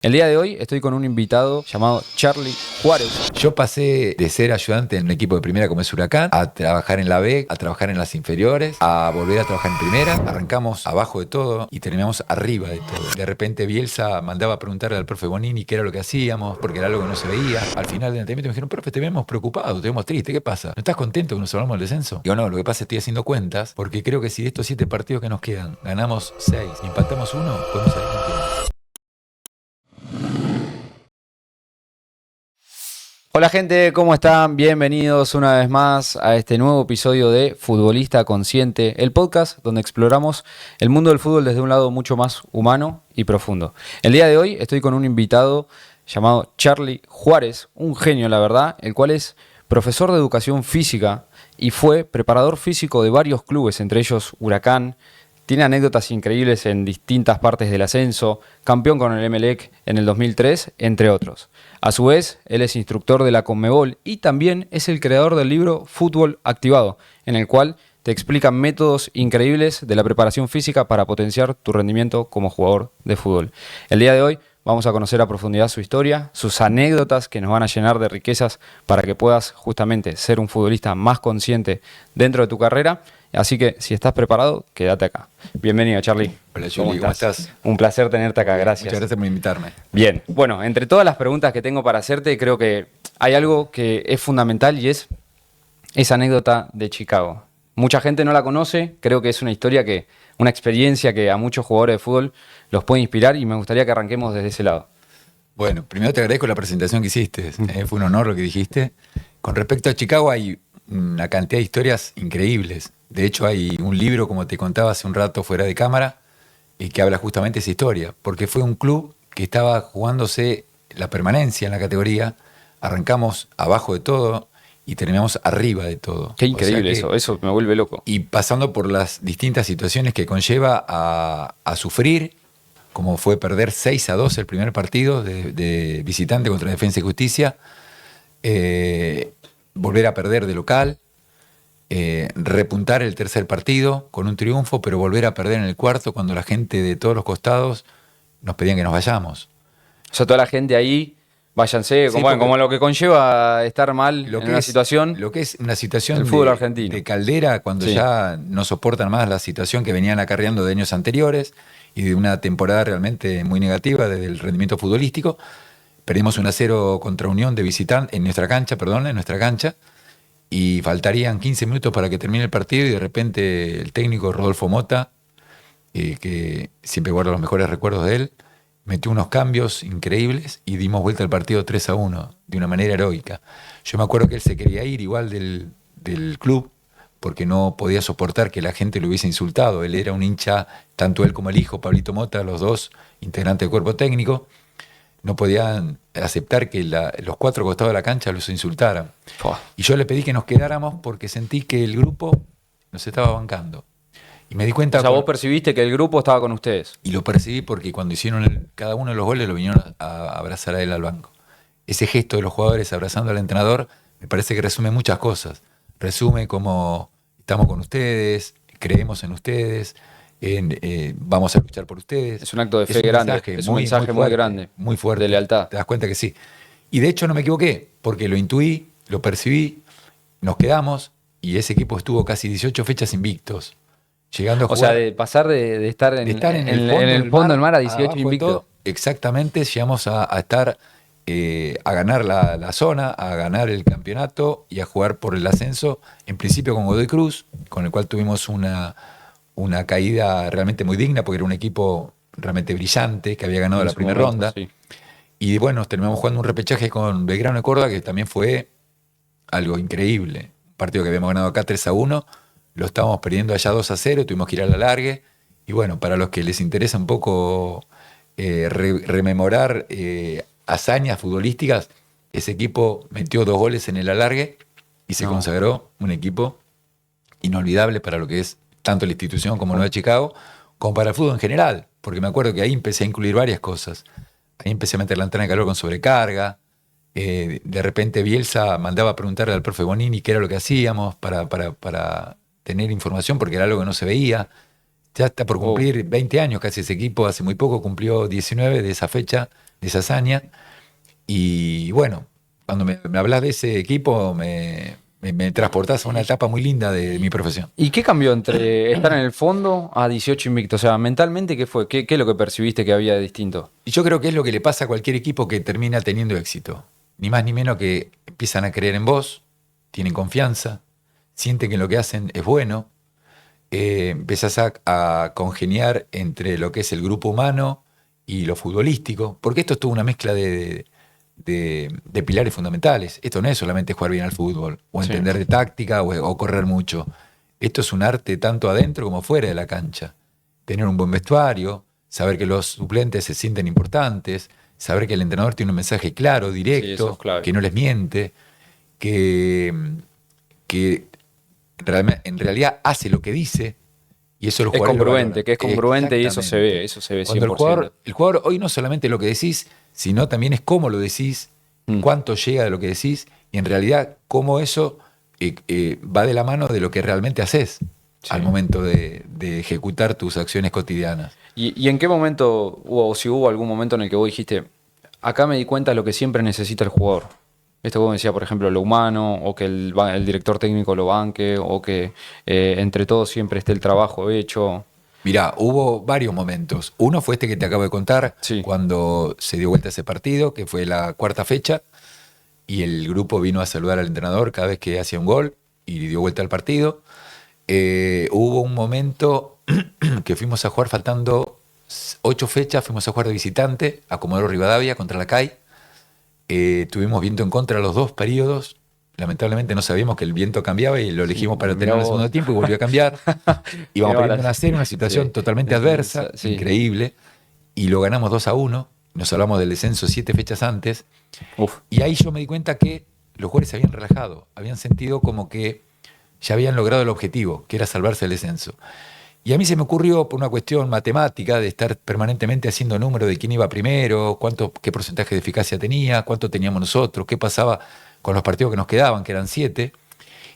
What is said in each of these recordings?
El día de hoy estoy con un invitado llamado Charly Juárez. Yo pasé de ser ayudante en un equipo de primera como es Huracán, a trabajar en la B, a trabajar en las inferiores, a volver a trabajar en primera. Arrancamos abajo de todo y terminamos arriba de todo. De repente Bielsa mandaba a preguntarle al profe Bonini qué era lo que hacíamos, porque era algo que no se veía. Al final del entrenamiento me dijeron, profe, te vemos preocupado, te vemos triste, ¿qué pasa? ¿No estás contento que nos hablamos del descenso? Digo, no, lo que pasa es que estoy haciendo cuentas, porque creo que si de estos 7 partidos que nos quedan, ganamos 6 y empatamos 1, podemos salir campeones. Hola gente, ¿cómo están? Bienvenidos una vez más a este nuevo episodio de Futbolista Consciente, el podcast donde exploramos el mundo del fútbol desde un lado mucho más humano y profundo. El día de hoy estoy con un invitado llamado Charly Juárez, un genio la verdad, el cual es profesor de educación física y fue preparador físico de varios clubes, entre ellos Huracán. Tiene anécdotas increíbles en distintas partes del ascenso, campeón con el Emelec en el 2003, entre otros. A su vez, él es instructor de la Conmebol y también es el creador del libro Fútbol Activado, en el cual te explican métodos increíbles de la preparación física para potenciar tu rendimiento como jugador de fútbol. El día de hoy vamos a conocer a profundidad su historia, sus anécdotas que nos van a llenar de riquezas para que puedas justamente ser un futbolista más consciente dentro de tu carrera. Así que si estás preparado, quédate acá. Bienvenido, Charly. Hola, Juli, ¿cómo estás? Un placer tenerte acá, gracias. Muchas gracias por invitarme. Bien, bueno, entre todas las preguntas que tengo para hacerte, creo que hay algo que es fundamental y es esa anécdota de Chicago. Mucha gente no la conoce, creo que es una historia una experiencia que a muchos jugadores de fútbol los puede inspirar y me gustaría que arranquemos desde ese lado. Bueno, primero te agradezco la presentación que hiciste, fue un honor lo que dijiste. Con respecto a Chicago hay una cantidad de historias increíbles. De hecho hay un libro, como te contaba hace un rato fuera de cámara, que habla justamente de esa historia, porque fue un club que estaba jugándose la permanencia en la categoría, arrancamos abajo de todo y terminamos arriba de todo. Qué increíble eso me vuelve loco. Y pasando por las distintas situaciones que conlleva a sufrir, como fue perder 6-2 el primer partido de visitante contra Defensa y Justicia, volver a perder de local, repuntar el tercer partido con un triunfo, pero volver a perder en el cuarto cuando la gente de todos los costados nos pedían que nos vayamos. O sea, toda la gente ahí, váyanse, Sí, como lo que conlleva estar mal en una situación. Lo que es una situación del fútbol argentino. de caldera, cuando Sí. ya no soportan más la situación que venían acarreando de años anteriores y de una temporada realmente muy negativa desde el rendimiento futbolístico. Perdimos 1-0 contra Unión de visitante en nuestra cancha, y faltarían 15 minutos para que termine el partido y de repente el técnico Rodolfo Mota, que siempre guardo los mejores recuerdos de él, metió unos cambios increíbles y dimos vuelta al partido 3-1 de una manera heroica. Yo me acuerdo que él se quería ir igual del club porque no podía soportar que la gente lo hubiese insultado. Él era un hincha, tanto él como el hijo, Pablito Mota, los dos integrantes del cuerpo técnico, no podían aceptar que los 4 costados de la cancha los insultaran. Y yo le pedí que nos quedáramos porque sentí que el grupo nos estaba bancando. Y me di cuenta... O sea, vos percibiste que el grupo estaba con ustedes. Y lo percibí porque cuando hicieron cada uno de los goles lo vinieron a abrazar a él al banco. Ese gesto de los jugadores abrazando al entrenador me parece que resume muchas cosas. Resume cómo estamos con ustedes, creemos en ustedes, vamos a luchar por ustedes. Es un acto de fe grande, es un mensaje muy grande, muy fuerte, de lealtad. Te das cuenta que sí. Y de hecho no me equivoqué, porque lo intuí, lo percibí, nos quedamos y ese equipo estuvo casi 18 fechas invictos. Llegando a jugar, O sea, de pasar de estar en el fondo del mar a 18 invictos. Exactamente, llegamos a estar, a ganar la zona, a ganar el campeonato y a jugar por el ascenso, en principio con Godoy Cruz, con el cual tuvimos una caída realmente muy digna, porque era un equipo realmente brillante, que había ganado la primera ronda. Sí. Y bueno, terminamos jugando un repechaje con Belgrano de Córdoba, que también fue algo increíble. Un partido que habíamos ganado acá 3-1, lo estábamos perdiendo allá 2-0, tuvimos que ir a la largue. Y bueno, para los que les interesa un poco rememorar hazañas futbolísticas, ese equipo metió 2 goles en el alargue y se consagró un equipo inolvidable para lo que es tanto la institución como Nueva Chicago, como para el fútbol en general. Porque me acuerdo que ahí empecé a incluir varias cosas. Ahí empecé a meter la entrada de calor con sobrecarga. De repente Bielsa mandaba a preguntarle al profe Bonini qué era lo que hacíamos para tener información, porque era algo que no se veía. Ya está por cumplir 20 años casi ese equipo, hace muy poco cumplió 19 de esa fecha, de esa hazaña. Y bueno, cuando me hablas de ese equipo, me transportás a una etapa muy linda de mi profesión. ¿Y qué cambió entre estar en el fondo a 18 invictos? O sea, mentalmente, ¿qué fue? ¿Qué es lo que percibiste que había de distinto? Y yo creo que es lo que le pasa a cualquier equipo que termina teniendo éxito. Ni más ni menos que empiezan a creer en vos, tienen confianza, sienten que lo que hacen es bueno, empezás a congeniar entre lo que es el grupo humano y lo futbolístico, porque esto es toda una mezcla de pilares fundamentales. Esto no es solamente jugar bien al fútbol, o Sí. entender de táctica, o correr mucho. Esto es un arte tanto adentro como fuera de la cancha. Tener un buen vestuario, saber que los suplentes se sienten importantes, saber que el entrenador tiene un mensaje claro, Sí, eso directo, es clave. que no les miente, que, que en realidad hace lo que dice, y eso los Es jugadores lo congruente, valoran. que es congruente y Exactamente. eso se ve Cuando 100%. el jugador hoy no solamente lo que decís, sino también es cómo lo decís, Mm. cuánto llega de lo que decís, y en realidad cómo eso va de la mano de lo que realmente haces Sí. al momento de ejecutar tus acciones cotidianas. ¿Y en qué momento, o si hubo algún momento en el que vos dijiste, acá me di cuenta de lo que siempre necesita el jugador? Esto que vos decías, por ejemplo, lo humano, o que el director técnico lo banque, o que entre todos siempre esté el trabajo hecho. Mirá, hubo varios momentos. Uno fue este que te acabo de contar, Sí. cuando se dio vuelta ese partido, que fue la cuarta fecha, y el grupo vino a saludar al entrenador cada vez que hacía un gol y dio vuelta al partido. Hubo un momento que fuimos a jugar faltando 8 fechas, fuimos a jugar de visitante a Comodoro Rivadavia contra la CAI. Tuvimos viento en contra los 2 periodos. Lamentablemente no sabíamos que el viento cambiaba y lo elegimos para Mirá tener el vos. segundo tiempo y volvió a cambiar. Íbamos Mirá, perdiendo 1-0, una situación sí. totalmente adversa, Sí. increíble, y lo ganamos 2-1. Nos hablamos del descenso 7 fechas antes. Uf. Y ahí yo me di cuenta que los jugadores se habían relajado, habían sentido como que ya habían logrado el objetivo, que era salvarse del descenso. Y a mí se me ocurrió, por una cuestión matemática, de estar permanentemente haciendo números de quién iba primero, qué porcentaje de eficacia tenía, cuánto teníamos nosotros, qué pasaba con los partidos que nos quedaban, que eran 7.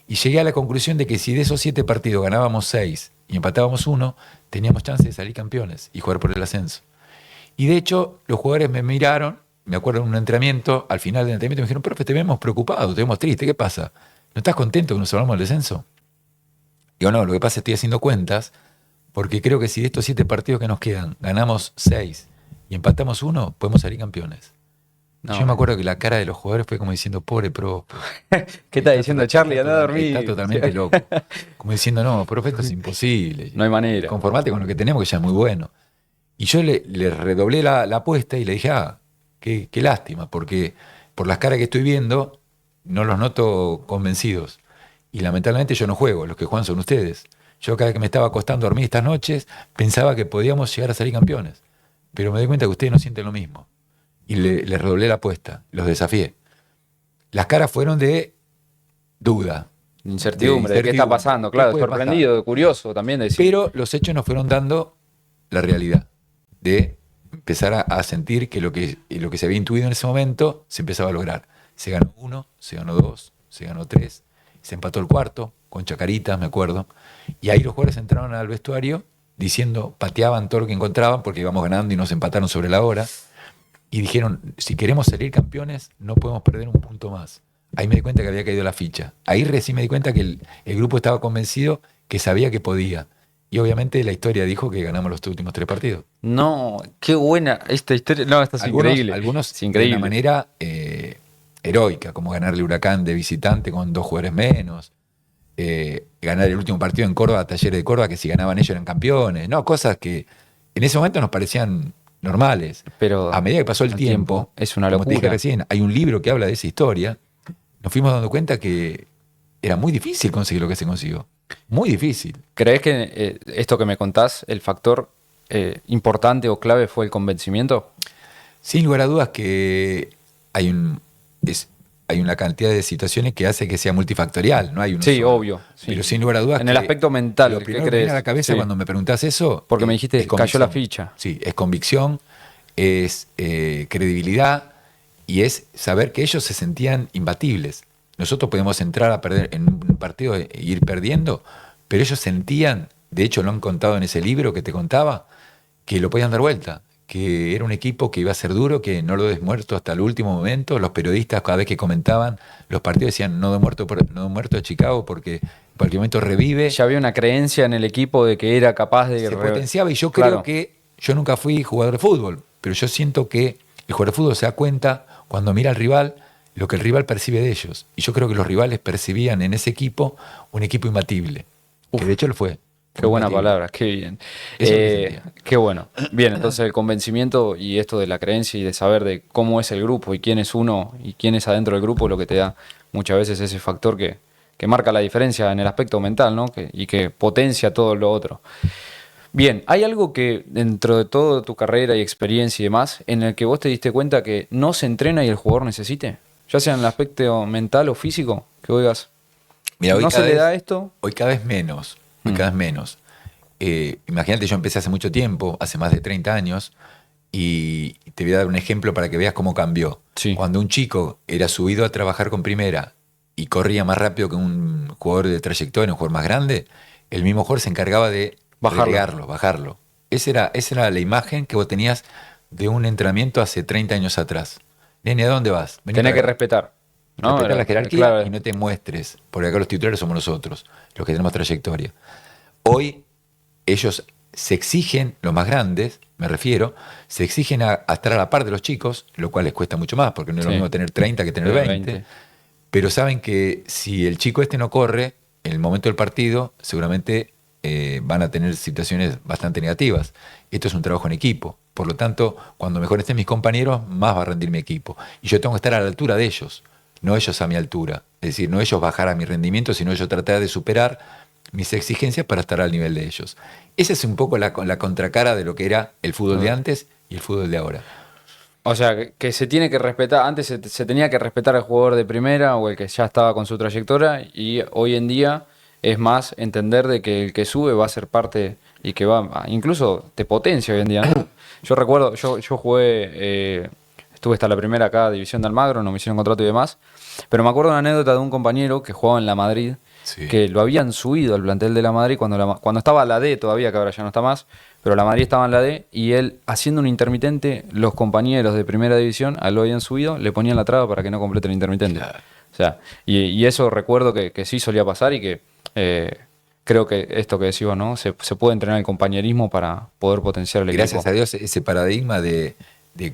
Y llegué a la conclusión de que si de esos 7 partidos ganábamos 6 y empatábamos 1, teníamos chance de salir campeones y jugar por el ascenso. Y de hecho, los jugadores me miraron, me acuerdo en un entrenamiento, al final del entrenamiento me dijeron, profe, te vemos preocupado, te vemos triste, ¿qué pasa? ¿No estás contento que nos hablamos del descenso? Digo, no, lo que pasa es que estoy haciendo cuentas, porque creo que si de estos 7 partidos que nos quedan ganamos 6 y empatamos 1, podemos salir campeones. No. Yo me acuerdo que la cara de los jugadores fue como diciendo, pobre pro. ¿Qué está diciendo Charlie? Anda a dormir. Está totalmente loco. Como diciendo, no, profe, esto es imposible. No hay manera. Conformate con lo que tenemos, que ya es muy bueno. Y yo le redoblé la apuesta y le dije, qué lástima, porque por las caras que estoy viendo, no los noto convencidos. Y lamentablemente yo no juego, los que juegan son ustedes. Yo cada vez que me estaba acostando a dormir estas noches, pensaba que podíamos llegar a salir campeones. Pero me di cuenta que ustedes no sienten lo mismo. Y les redoblé la apuesta, los desafié. Las caras fueron de duda. Incertidumbre, de qué está pasando, claro, ¿Qué puede sorprendido, pasar? curioso también de decir. Pero los hechos nos fueron dando la realidad de empezar a sentir que lo que se había intuido en ese momento se empezaba a lograr. Se ganó 1, se ganó 2, se ganó 3, se empató el cuarto, con Chacarita, me acuerdo. Y ahí los jugadores entraron al vestuario diciendo, pateaban todo lo que encontraban porque íbamos ganando y nos empataron sobre la hora. Y dijeron, si queremos salir campeones, no podemos perder un punto más. Ahí me di cuenta que había caído la ficha. Ahí recién me di cuenta que el grupo estaba convencido, que sabía que podía. Y obviamente la historia dijo que ganamos los últimos 3 partidos. No, qué buena esta historia. No, esta es increíble. Algunos es increíble. de una manera heroica, como ganarle Huracán de visitante con 2 jugadores menos. Ganar el último partido en Córdoba, Talleres de Córdoba, que si ganaban ellos eran campeones. No, cosas que en ese momento nos parecían normales. Pero a medida que pasó el tiempo, es una como locura. te dije recién, hay un libro que habla de esa historia. Nos fuimos dando cuenta que era muy difícil conseguir lo que se consiguió. Muy difícil. ¿Crees que esto que me contás, el factor importante o clave fue el convencimiento? Sin lugar a dudas que hay una cantidad de situaciones que hace que sea multifactorial, no hay uno Sí, solo. obvio. Sí. Pero sin lugar a dudas En el que aspecto mental, lo ¿qué primero que me crees? viene a la cabeza Sí. cuando me preguntás eso, Porque me dijiste, es cayó la convicción. ficha. Sí, es convicción, es credibilidad y es saber que ellos se sentían imbatibles. Nosotros podemos entrar a perder en un partido e ir perdiendo, pero ellos sentían, de hecho lo han contado en ese libro que te contaba, que lo podían dar vuelta, que era un equipo que iba a ser duro, que no lo des muerto hasta el último momento. Los periodistas, cada vez que comentaban los partidos, decían no de muerto de Chicago porque en cualquier momento revive. Ya había una creencia en el equipo de que era capaz de... Se potenciaba, y yo Claro. creo que yo nunca fui jugador de fútbol, pero yo siento que el jugador de fútbol se da cuenta cuando mira al rival lo que el rival percibe de ellos. Y yo creo que los rivales percibían en ese equipo un equipo imbatible. Que de hecho lo fue. Qué buena palabra, qué bien. Eso es lo que sentía. Qué bueno. Bien, entonces el convencimiento y esto de la creencia y de saber de cómo es el grupo y quién es uno y quién es adentro del grupo, lo que te da muchas veces ese factor que marca la diferencia en el aspecto mental, ¿no? Y que potencia todo lo otro. Bien, ¿hay algo que dentro de toda tu carrera y experiencia y demás, en el que vos te diste cuenta que no se entrena y el jugador necesite? Ya sea en el aspecto mental o físico, que vos digas, Mira, no se le da esto. Hoy cada vez menos. Cada vez menos. Imagínate, yo empecé hace mucho tiempo, hace más de 30 años, y te voy a dar un ejemplo para que veas cómo cambió. Sí. Cuando un chico era subido a trabajar con primera y corría más rápido que un jugador de trayectoria, un jugador más grande, el mismo jugador se encargaba de bajarlo. Esa era la imagen que vos tenías de un entrenamiento hace 30 años atrás. Nene, ¿a dónde vas? Vení Tenés para que acá. respetar. ¿no? Respetar la jerarquía, Claro. y no te muestres, porque acá los titulares somos nosotros, los que tenemos trayectoria. Hoy ellos se exigen, los más grandes, me refiero, se exigen a estar a la par de los chicos, lo cual les cuesta mucho más, porque no es lo Sí. mismo tener 30 que tener 20, pero saben que si el chico no corre, en el momento del partido, seguramente van a tener situaciones bastante negativas. Esto es un trabajo en equipo. Por lo tanto, cuando mejor estén mis compañeros, más va a rendir mi equipo. Y yo tengo que estar a la altura de ellos, no ellos a mi altura. Es decir, no ellos bajar a mi rendimiento, sino yo tratar de superar mis exigencias para estar al nivel de ellos. Esa es un poco la contracara de lo que era el fútbol de antes y el fútbol de ahora. O sea, que se tiene que respetar, antes se tenía que respetar al jugador de primera o el que ya estaba con su trayectoria, y hoy en día es más entender de que el que sube va a ser parte y que incluso te potencia hoy en día, ¿no? Yo recuerdo, yo jugué, estuve hasta la primera acá, División de Almagro, no me hicieron contrato y demás, pero me acuerdo de una anécdota de un compañero que jugaba en la Madrid, Sí. que lo habían subido al plantel de la Madrid cuando estaba la D todavía, que ahora ya no está más, pero la Madrid estaba en la D, y él haciendo un intermitente, los compañeros de primera división lo habían subido, le ponían la traba para que no complete el intermitente. Claro. O sea, y eso recuerdo que sí solía pasar, y que creo que esto que decís vos, ¿no? Se puede entrenar el compañerismo para poder potenciar el Gracias equipo. a Dios, ese paradigma de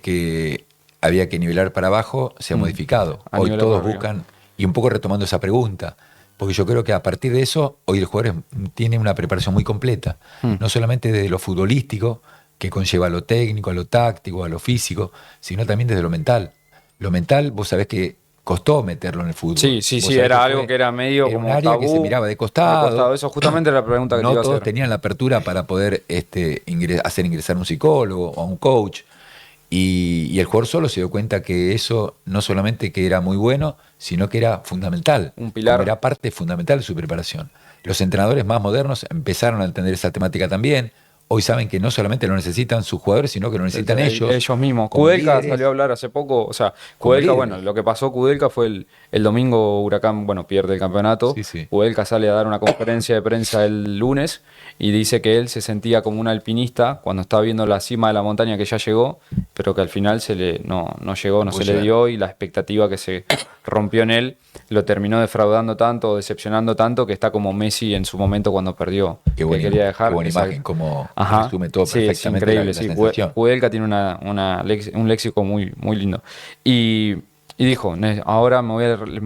que había que nivelar para abajo se ha modificado. A Hoy nivelar todos para arriba. buscan, y un poco retomando esa pregunta, porque yo creo que a partir de eso, hoy el jugador tiene una preparación muy completa, no solamente desde lo futbolístico, que conlleva a lo técnico, a lo táctico, a lo físico, sino también desde lo mental. Lo mental, vos sabés que costó meterlo en el fútbol. Sí, Vos sí, sabés era que algo que era medio era como un área tabú. que se miraba de costado. Eso justamente era la pregunta que te No iba a todos hacer. tenían la apertura para poder hacer ingresar a un psicólogo o a un coach. Y el jugador solo se dio cuenta que eso no solamente que era muy bueno, sino que era fundamental. Un pilar. Como era parte fundamental de su preparación. Los entrenadores más modernos empezaron a entender esa temática también. Hoy saben que no solamente lo necesitan sus jugadores, sino que lo necesitan ellos. Ellos mismos. como Kudelka líderes. salió a hablar hace poco. O sea, Como Kudelka, líderes. bueno, lo que pasó Kudelka fue el domingo Huracán, bueno, pierde el campeonato. Sí, sí. Kudelka sale a dar una conferencia de prensa el lunes y dice que él se sentía como un alpinista cuando estaba viendo la cima de la montaña, que ya llegó, pero que al final no llegó, no pudo se le llegar. dio, y la expectativa que se rompió en él lo terminó defraudando tanto, decepcionando tanto, que está como Messi en su momento cuando perdió, Qué que buena, quería dejar. qué buena Exacto. imagen, como Ajá. resume todo Sí, es perfectamente increíble, la sí. sensación. Kudelka tiene un léxico muy, muy lindo. Y dijo, ahora me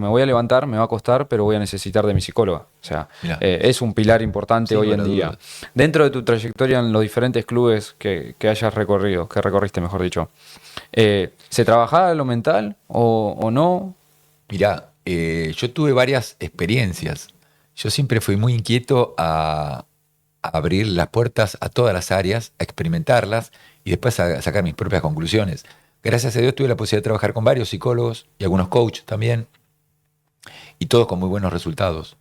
voy a levantar, me va a costar, pero voy a necesitar de mi psicóloga. O sea, Mirá. es un pilar importante Sin hoy en lugar a día. dudas. Dentro de tu trayectoria en los diferentes clubes que hayas recorrido, que recorriste, mejor dicho, ¿se trabajaba lo mental o no? Mirá, yo tuve varias experiencias. Yo siempre fui muy inquieto a abrir las puertas a todas las áreas, a experimentarlas y después a sacar mis propias conclusiones. Gracias a Dios tuve la posibilidad de trabajar con varios psicólogos y algunos coaches también, y todos con muy buenos resultados,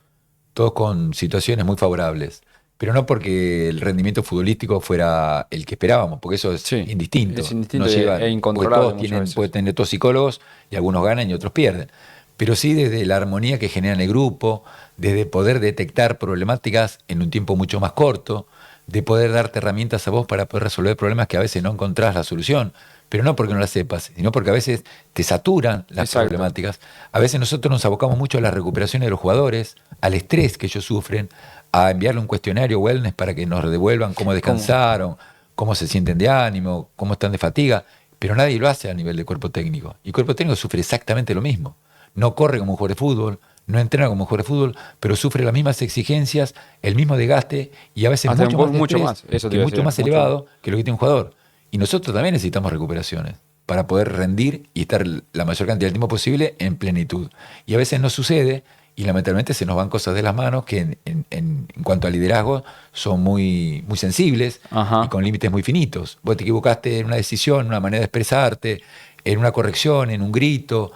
todos con situaciones muy favorables. Pero no porque el rendimiento futbolístico fuera el que esperábamos, porque eso es Sí, indistinto. es indistinto No e llevan, incontrolable porque todos muchas veces. pueden tener todos psicólogos y algunos ganan y otros pierden. Pero sí desde la armonía que genera en el grupo, desde poder detectar problemáticas en un tiempo mucho más corto, de poder darte herramientas a vos para poder resolver problemas que a veces no encontrás la solución, pero no porque no la sepas, sino porque a veces te saturan las Exacto. problemáticas. A veces nosotros nos abocamos mucho a las recuperaciones de los jugadores, al estrés que ellos sufren, a enviarle un cuestionario wellness para que nos devuelvan cómo descansaron, cómo se sienten de ánimo, cómo están de fatiga, pero nadie lo hace a nivel de cuerpo técnico. Y el cuerpo técnico sufre exactamente lo mismo. No corre como un jugador de fútbol, no entrena como un jugador de fútbol, pero sufre las mismas exigencias, el mismo desgaste y a veces Hasta mucho más, de mucho estrés, más, eso te que iba a mucho decir, más mucho elevado que lo que tiene un jugador. Y nosotros también necesitamos recuperaciones para poder rendir y estar la mayor cantidad de tiempo posible en plenitud. Y a veces no sucede y lamentablemente se nos van cosas de las manos que en cuanto al liderazgo son muy, muy sensibles Ajá. y con límites muy finitos. Vos te equivocaste en una decisión, en una manera de expresarte, en una corrección, en un grito,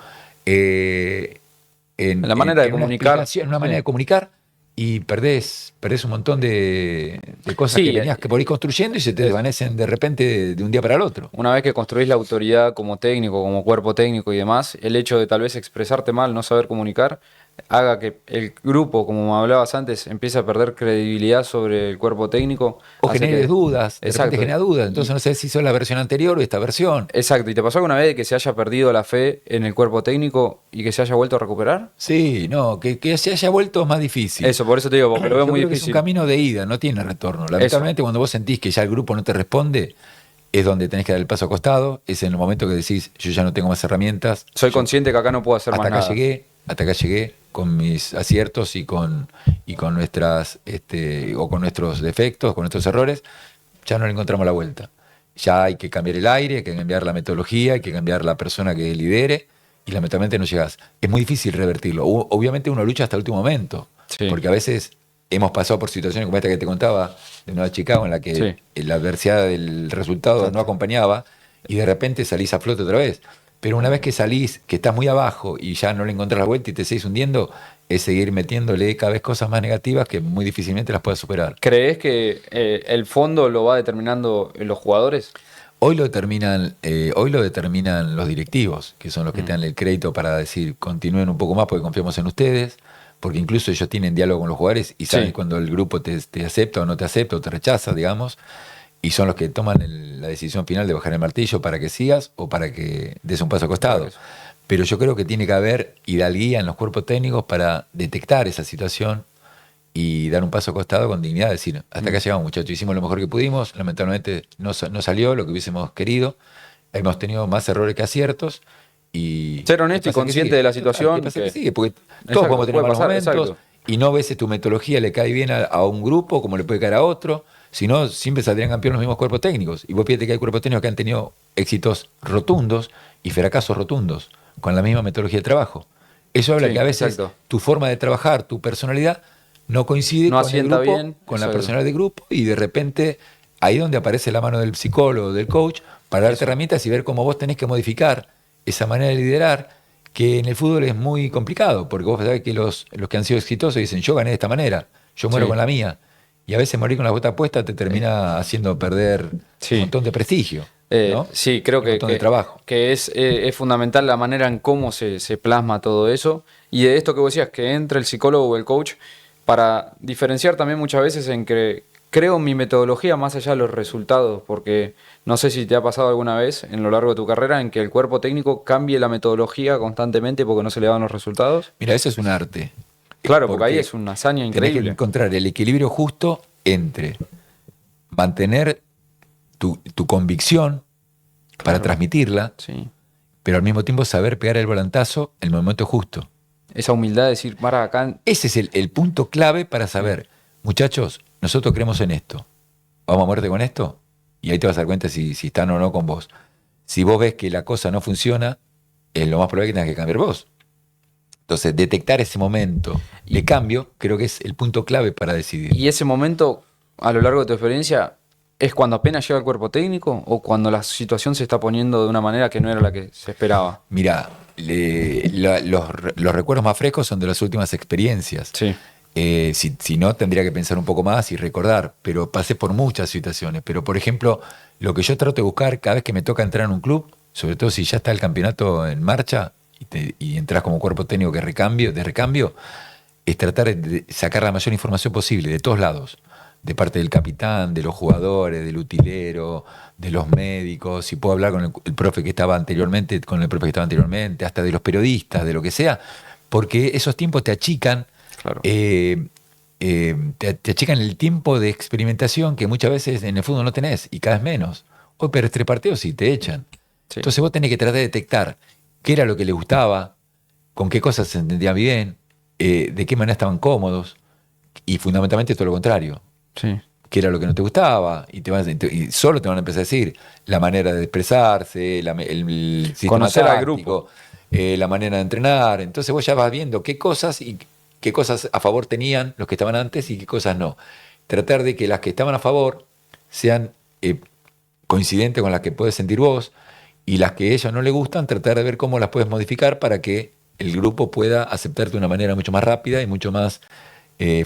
La manera de una comunicar. explicación, en una manera Sí. de comunicar y perdés un montón de cosas Sí, que venías por ir construyendo y se te desvanecen de repente de un día para el otro. una vez que construís la autoridad como técnico, como cuerpo técnico y demás, el hecho de tal vez expresarte mal, no saber comunicar, haga que el grupo, como me hablabas antes, empiece a perder credibilidad sobre el cuerpo técnico. O hace generes que- dudas, de repente Exacto. genera dudas, entonces Y- no sé si sos la versión anterior o esta versión. exacto. ¿Y te pasó alguna vez que se haya perdido la fe en el cuerpo técnico y que se haya vuelto a recuperar? Sí, no, que se haya vuelto es más difícil. Eso, por eso te digo, porque lo veo Yo muy creo que es un difícil. camino de ida, no tiene retorno. Lamentablemente cuando vos sentís que ya el grupo no te responde, es donde tenés que dar el paso a costado, es en el momento que decís, yo ya no tengo más herramientas. Soy yo consciente que acá no puedo hacer hasta más acá nada. hasta acá llegué con mis aciertos y con nuestras, o con nuestros defectos, con nuestros errores, ya no le encontramos la vuelta. Ya hay que cambiar el aire, hay que cambiar la metodología, hay que cambiar la persona que lidere y lamentablemente no llegás. Es muy difícil revertirlo. Obviamente uno lucha hasta el último momento, Sí. porque a veces hemos pasado por situaciones como esta que te contaba de Nueva Chicago, en la que Sí. la adversidad del resultado Exacto. no acompañaba y de repente salís a flote otra vez. Pero una vez que salís, que estás muy abajo y ya no le encontrás la vuelta y te seguís hundiendo, es seguir metiéndole cada vez cosas más negativas que muy difícilmente las puedas superar. ¿Crees que el fondo lo va determinando los jugadores? Hoy lo determinan los directivos, que son los que te dan el crédito para decir continúen un poco más porque confiamos en ustedes, porque incluso ellos tienen diálogo con los jugadores y saben Sí. cuando el grupo te acepta o no te acepta o te rechaza, digamos, y son los que toman la decisión final de bajar el martillo para que sigas o para que des un paso a costado. Claro. Pero yo creo que tiene que haber hidalguía en los cuerpos técnicos para detectar esa situación y dar un paso a costado con dignidad, decir, hasta acá llegamos muchachos, hicimos lo mejor que pudimos, lamentablemente no salió lo que hubiésemos querido, hemos tenido más errores que aciertos y... Ser honesto y consciente de la situación. ¿Qué pasa que sigue? Porque Exacto, todos podemos tener puede malos pasar, momentos exacto. y no ves si tu metodología le cae bien a un grupo como le puede caer a otro, si no siempre saldrían campeones los mismos cuerpos técnicos y vos fíjate que hay cuerpos técnicos que han tenido éxitos rotundos y fracasos rotundos con la misma metodología de trabajo. Eso habla Sí, que a veces exacto. tu forma de trabajar, tu personalidad no coincide No con el asienta grupo, bien, con la exacto. personalidad del grupo y de repente ahí donde aparece la mano del psicólogo, del coach, para darte herramientas y ver cómo vos tenés que modificar esa manera de liderar, que en el fútbol es muy complicado, porque vos sabés que los que han sido exitosos dicen, yo gané de esta manera, yo muero Sí. con la mía. Y a veces morir con la bota puesta te termina haciendo perder Sí. un montón de prestigio. ¿no? Sí, creo Y un montón de trabajo. que es fundamental la manera en cómo se plasma todo eso. Y de esto que vos decías, que entre el psicólogo o el coach para diferenciar también muchas veces en que creo mi metodología más allá de los resultados, porque no sé si te ha pasado alguna vez en lo largo de tu carrera en que el cuerpo técnico cambie la metodología constantemente porque no se le dan los resultados. Mira, eso es un arte. Claro, porque ahí es una hazaña Tenés increíble. que encontrar el equilibrio justo entre mantener tu convicción para Claro. transmitirla, Sí. pero al mismo tiempo saber pegar el volantazo en el momento justo. Esa humildad de decir, para acá. Ese es el punto clave para saber, muchachos, nosotros creemos en esto, vamos a muerte con esto, y ahí te vas a dar cuenta si están o no con vos. Si vos ves que la cosa no funciona, es lo más probable que tengas que cambiar vos. Entonces, detectar ese momento de cambio creo que es el punto clave para decidir. Y ese momento, a lo largo de tu experiencia, ¿es cuando apenas llega el cuerpo técnico o cuando la situación se está poniendo de una manera que no era la que se esperaba? Mirá, los recuerdos más frescos son de las últimas experiencias. Sí. Si no, tendría que pensar un poco más y recordar, pero pasé por muchas situaciones. Pero, por ejemplo, lo que yo trato de buscar cada vez que me toca entrar en un club, sobre todo si ya está el campeonato en marcha y entras como cuerpo técnico de recambio, es tratar de sacar la mayor información posible de todos lados. de parte del capitán, de los jugadores, del utilero, de los médicos, si puedo hablar con el profe que estaba anteriormente, con el profe que estaba anteriormente, hasta de los periodistas, de lo que sea, porque esos tiempos te achican, Claro. te achican el tiempo de experimentación que muchas veces en el fútbol no tenés, y cada vez menos. Hoy perdés 3 partidos y te echan. Sí. Entonces vos tenés que tratar de detectar qué era lo que les gustaba, con qué cosas se entendían bien, de qué manera estaban cómodos, y fundamentalmente todo lo contrario. Sí. Qué era lo que no te gustaba, y solo te van a empezar a decir la manera de expresarse, el sistema Conocer al táctico, grupo. la manera de entrenar. Entonces vos ya vas viendo qué cosas a favor tenían los que estaban antes y qué cosas no. Tratar de que las que estaban a favor sean coincidentes con las que puedes sentir vos, y las que a ellos no les gustan, tratar de ver cómo las puedes modificar para que el grupo pueda aceptarte de una manera mucho más rápida y mucho más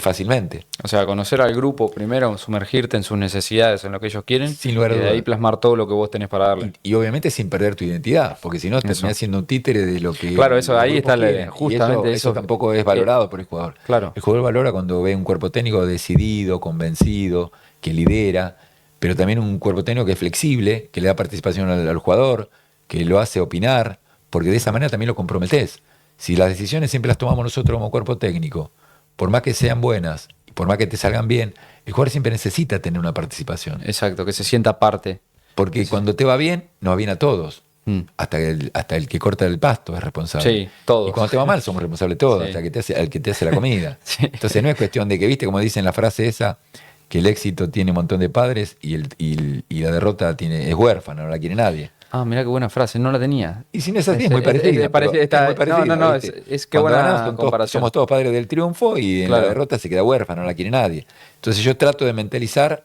fácilmente. O sea, conocer al grupo primero, sumergirte en sus necesidades, en lo que ellos quieren, Sin lugar a y de dudas. ahí plasmar todo lo que vos tenés para darle. Y obviamente sin perder tu identidad, porque si no terminás siendo un títere de lo que Claro, eso, los ahí grupos está quieren, justamente y eso tampoco es valorado por el jugador. Claro. El jugador valora cuando ve un cuerpo técnico decidido, convencido, que lidera, pero también un cuerpo técnico que es flexible, que le da participación al jugador, que lo hace opinar, porque de esa manera también lo comprometés. Si las decisiones siempre las tomamos nosotros como cuerpo técnico, por más que sean buenas, y por más que te salgan bien, el jugador siempre necesita tener una participación. Exacto, que se sienta parte. Porque cuando te va bien, nos va bien a todos. Mm. Hasta el que corta el pasto es responsable. Sí, todos. Y cuando te va mal, somos responsables todos, Sí. hasta el que te hace la comida. Sí. Entonces no es cuestión de que, viste, como dicen la frase esa, que el éxito tiene un montón de padres y la derrota es huérfana, no la quiere nadie. Ah, mirá qué buena frase, no la tenía. Y si no es así, es muy parecida. No, es que buena comparación. Somos todos padres del triunfo y en Claro. la derrota se queda huérfano, no la quiere nadie. Entonces yo trato de mentalizar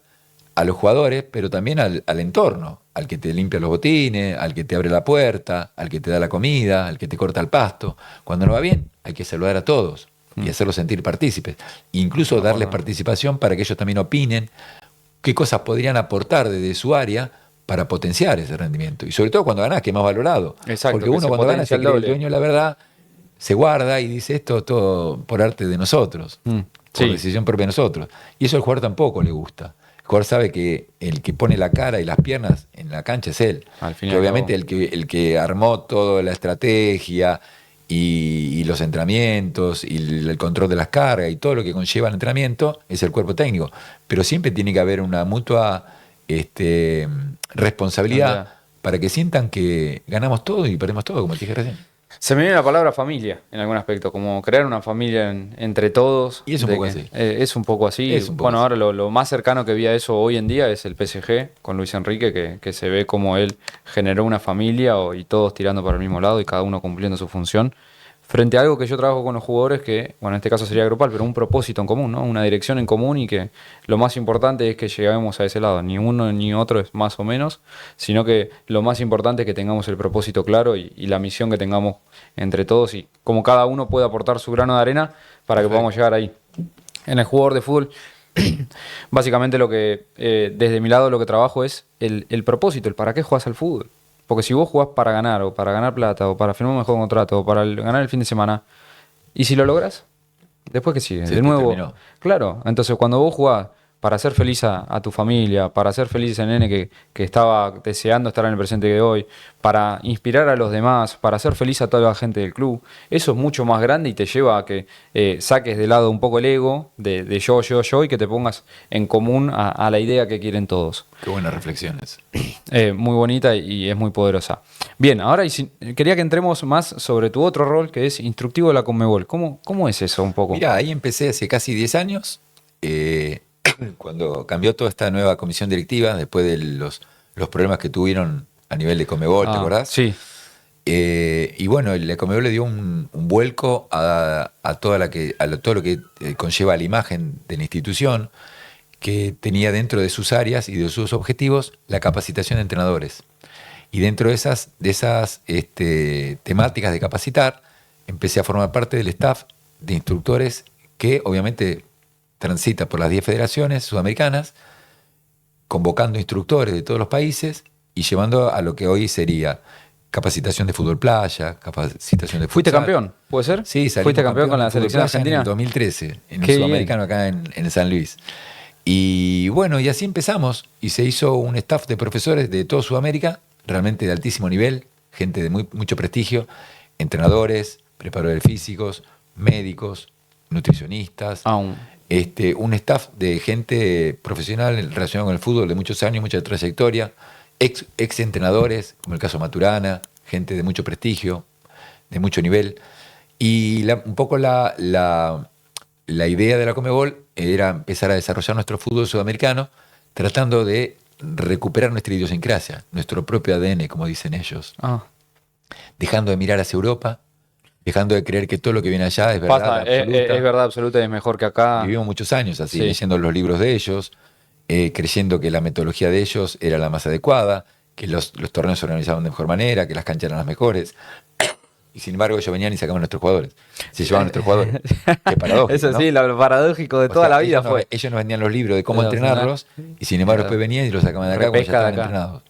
a los jugadores, pero también al entorno, al que te limpia los botines, al que te abre la puerta, al que te da la comida, al que te corta el pasto. Cuando no va bien, hay que saludar a todos y hacerlos sentir partícipes. Incluso darles participación para que ellos también opinen qué cosas podrían aportar desde su área para potenciar ese rendimiento. Y sobre todo cuando ganás, que es más valorado. Exacto, porque que uno se cuando gana potencia se el cree el doble. dueño de la verdad, se guarda y dice esto todo por arte de nosotros, por Sí. decisión propia de nosotros. Y eso al jugador tampoco le gusta. El jugador sabe que el que pone la cara y las piernas en la cancha es él. Al fin y Que al obviamente cabo. el que armó toda la estrategia y los entrenamientos y el control de las cargas y todo lo que conlleva el entrenamiento es el cuerpo técnico. Pero siempre tiene que haber una mutua responsabilidad para que sientan que ganamos todo y perdemos todo, como te dije recién. Se me viene la palabra familia en algún aspecto, como crear una familia entre todos. Y es un de poco que- así. Es un poco así. Es un poco Bueno, así. ahora lo más cercano que vi a eso hoy en día es el PSG con Luis Enrique, que se ve como él generó una familia y todos tirando para el mismo lado y cada uno cumpliendo su función. Frente a algo que yo trabajo con los jugadores, que, bueno, en este caso sería grupal, pero un propósito en común, ¿no? Una dirección en común y que lo más importante es que lleguemos a ese lado. Ni uno ni otro es más o menos, sino que lo más importante es que tengamos el propósito claro y la misión que tengamos entre todos y como cada uno puede aportar su grano de arena para que podamos llegar ahí. En el jugador de fútbol, básicamente lo que, desde mi lado, lo que trabajo es el propósito, el para qué juegas al fútbol. Porque si vos jugás para ganar, o para ganar plata, o para firmar un mejor contrato, o para ganar el fin de semana, y si lo logras, después que sigue, Sí, de nuevo. terminó. Claro, entonces cuando vos jugás para hacer feliz a tu familia, para hacer feliz al nene que estaba deseando estar en el presente de hoy, para inspirar a los demás, para hacer feliz a toda la gente del club, eso es mucho más grande y te lleva a que saques de lado un poco el ego de yo, y que te pongas en común a la idea que quieren todos. Qué buenas reflexiones. Muy bonita y es muy poderosa. Bien, ahora quería que entremos más sobre tu otro rol, que es instructivo de la Conmebol. ¿Cómo es eso un poco? Mira, ahí empecé hace casi 10 años, cuando cambió toda esta nueva comisión directiva, después de los problemas que tuvieron a nivel de Conmebol, ¿te acordás? Sí, Y bueno, la Conmebol le dio un vuelco a todo lo que conlleva la imagen de la institución, que tenía dentro de sus áreas y de sus objetivos la capacitación de entrenadores. Y dentro de esas temáticas de capacitar, empecé a formar parte del staff de instructores que obviamente transita por las 10 federaciones sudamericanas, convocando instructores de todos los países y llevando a lo que hoy sería capacitación de fútbol playa, capacitación de ¿Fuiste futsal. campeón? ¿Puede ser? Sí, salimos ¿Fuiste campeón con la de fútbol selección playa argentina? en el 2013, en el Qué sudamericano acá en San Luis. Y bueno, y así empezamos. Y se hizo un staff de profesores de toda Sudamérica, realmente de altísimo nivel, gente de mucho prestigio, entrenadores, preparadores físicos, médicos, nutricionistas, Aún. un staff de gente profesional relacionada con el fútbol de muchos años, mucha trayectoria, ex entrenadores, como el caso Maturana, gente de mucho prestigio, de mucho nivel. Y un poco la idea de la Conmebol era empezar a desarrollar nuestro fútbol sudamericano, tratando de recuperar nuestra idiosincrasia, nuestro propio ADN, como dicen ellos. Dejando de mirar hacia Europa, dejando de creer que todo lo que viene allá es verdad absoluta. Es verdad absoluta y es mejor que acá. Vivimos muchos años así, Sí. leyendo los libros de ellos, creyendo que la metodología de ellos era la más adecuada, que los torneos se organizaban de mejor manera, que las canchas eran las mejores. Y sin embargo ellos venían y sacaban a nuestros jugadores. Se llevaban a nuestros jugadores. Qué paradójico, Eso sí, ¿no? lo paradójico de toda la vida fue. Ellos nos vendían los libros de cómo De entrenarlos y sin embargo después venían y los sacaban de acá cuando ya Repesca de estaban acá. entrenados.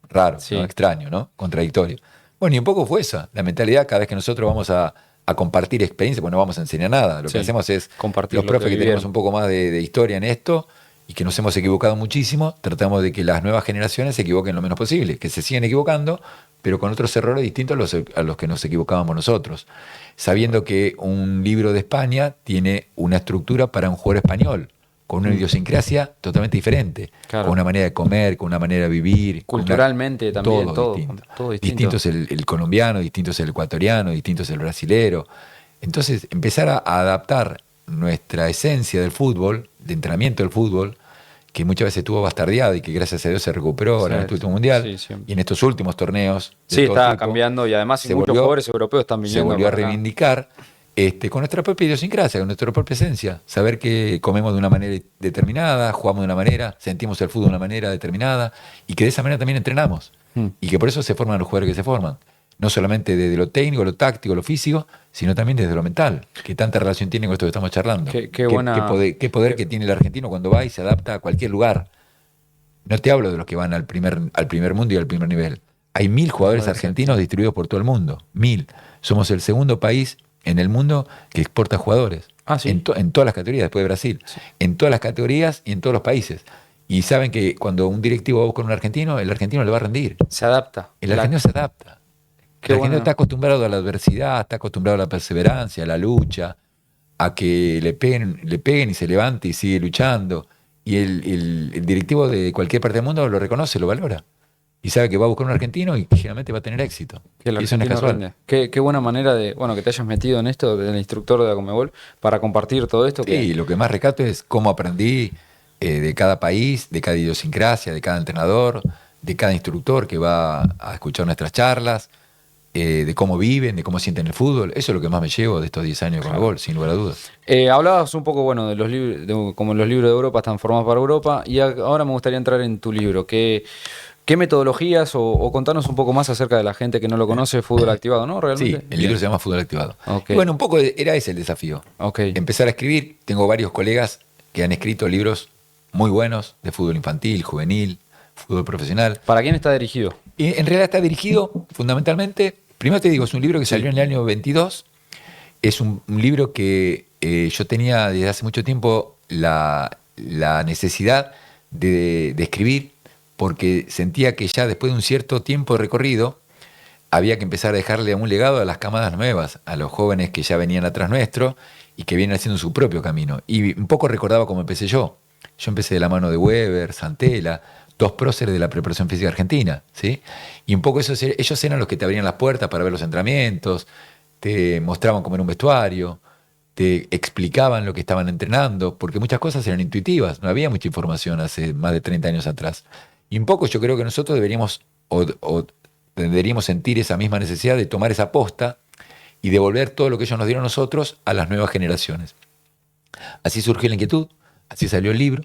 Raro, Sí. ¿no? Extraño, ¿no? Contradictorio. Bueno, y un poco fue esa, la mentalidad cada vez que nosotros vamos a compartir experiencias, pues no vamos a enseñar nada. Lo Sí. que hacemos es, Compartir los lo profes que que tenemos vivieron. un poco más de historia en esto y que nos hemos equivocado muchísimo, tratamos de que las nuevas generaciones se equivoquen lo menos posible, que se sigan equivocando, pero con otros errores distintos a los que nos equivocábamos nosotros. Sabiendo que un libro de España tiene una estructura para un jugador español, con una idiosincrasia totalmente diferente, Claro. con una manera de comer, con una manera de vivir. con Culturalmente también, todo distinto. distinto. Distinto es el colombiano, distinto es el ecuatoriano, distinto es el brasilero. Entonces, empezar a adaptar nuestra esencia del fútbol, de entrenamiento del fútbol, que muchas veces estuvo bastardeada y que gracias a Dios se recuperó ahora en este último mundial Sí, siempre. y en estos últimos torneos. de Sí, todo está tipo, cambiando y además se muchos volvió- jugadores europeos están se viniendo. volvió a para acá. reivindicar con nuestra propia idiosincrasia, con nuestra propia esencia. Saber que comemos de una manera determinada, jugamos de una manera, sentimos el fútbol de una manera determinada y que de esa manera también entrenamos. Y que por eso se forman los jugadores que se forman. No solamente desde lo técnico, lo táctico, lo físico, sino también desde lo mental, que tanta relación tiene con esto que estamos charlando. Qué buena- Qué poder que tiene el argentino cuando va y se adapta a cualquier lugar. No te hablo de los que van al primer mundo y al primer nivel. Hay 1000 jugadores argentinos distribuidos por todo el mundo. 1000. Somos el segundo país en el mundo que exporta jugadores. Ah, ¿sí? En todas las categorías, después de Brasil. En todas las categorías y en todos los países. Y saben que cuando un directivo va a buscar un argentino, el argentino le va a rendir. Se adapta. El argentino se adapta. Qué El argentino bueno. está acostumbrado a la adversidad, está acostumbrado a la perseverancia, a la lucha, a que le peguen y se levante y sigue luchando. Y el directivo de cualquier parte del mundo lo reconoce, lo valora. Y sabe que va a buscar un argentino y que generalmente va a tener éxito. Que el Y eso no es argentino casual. rinde. Qué buena manera de, bueno, que te hayas metido en esto del instructor de la Conmebol para compartir todo esto. Sí, lo que más rescato es cómo aprendí de cada país, de cada idiosincrasia, de cada entrenador, de cada instructor que va a escuchar nuestras charlas, de cómo viven, de cómo sienten el fútbol. Eso es lo que más me llevo de estos 10 años con Conmebol, sin lugar a dudas. Hablabas un poco, bueno, de los libros, como los libros de Europa están formados para Europa, y ahora me gustaría entrar en tu libro. ¿Qué metodologías o contarnos un poco más acerca de la gente que no lo conoce, fútbol activado, ¿no? Sí, ¿Realmente? el libro se llama Fútbol Activado. Ok. Y bueno, un poco era ese el desafío. Ok. Empezar a escribir. Tengo varios colegas que han escrito libros muy buenos de fútbol infantil, juvenil, fútbol profesional. ¿Para quién está dirigido? Y en realidad está dirigido fundamentalmente, primero te digo, es un libro que salió en el año 22. Es un libro que yo tenía desde hace mucho tiempo la necesidad de escribir, porque sentía que ya después de un cierto tiempo de recorrido había que empezar a dejarle un legado a las camadas nuevas, a los jóvenes que ya venían atrás nuestro y que vienen haciendo su propio camino. Y un poco recordaba cómo empecé yo. Yo empecé de la mano de Weber, Santela, dos próceres de la preparación física argentina, ¿sí? Y un poco ellos eran los que te abrían las puertas para ver los entrenamientos, te mostraban cómo era un vestuario, te explicaban lo que estaban entrenando, porque muchas cosas eran intuitivas, no había mucha información hace más de 30 años atrás. Y un poco yo creo que nosotros deberíamos sentir esa misma necesidad de tomar esa posta y devolver todo lo que ellos nos dieron a nosotros a las nuevas generaciones. Así surgió la inquietud, así salió el libro.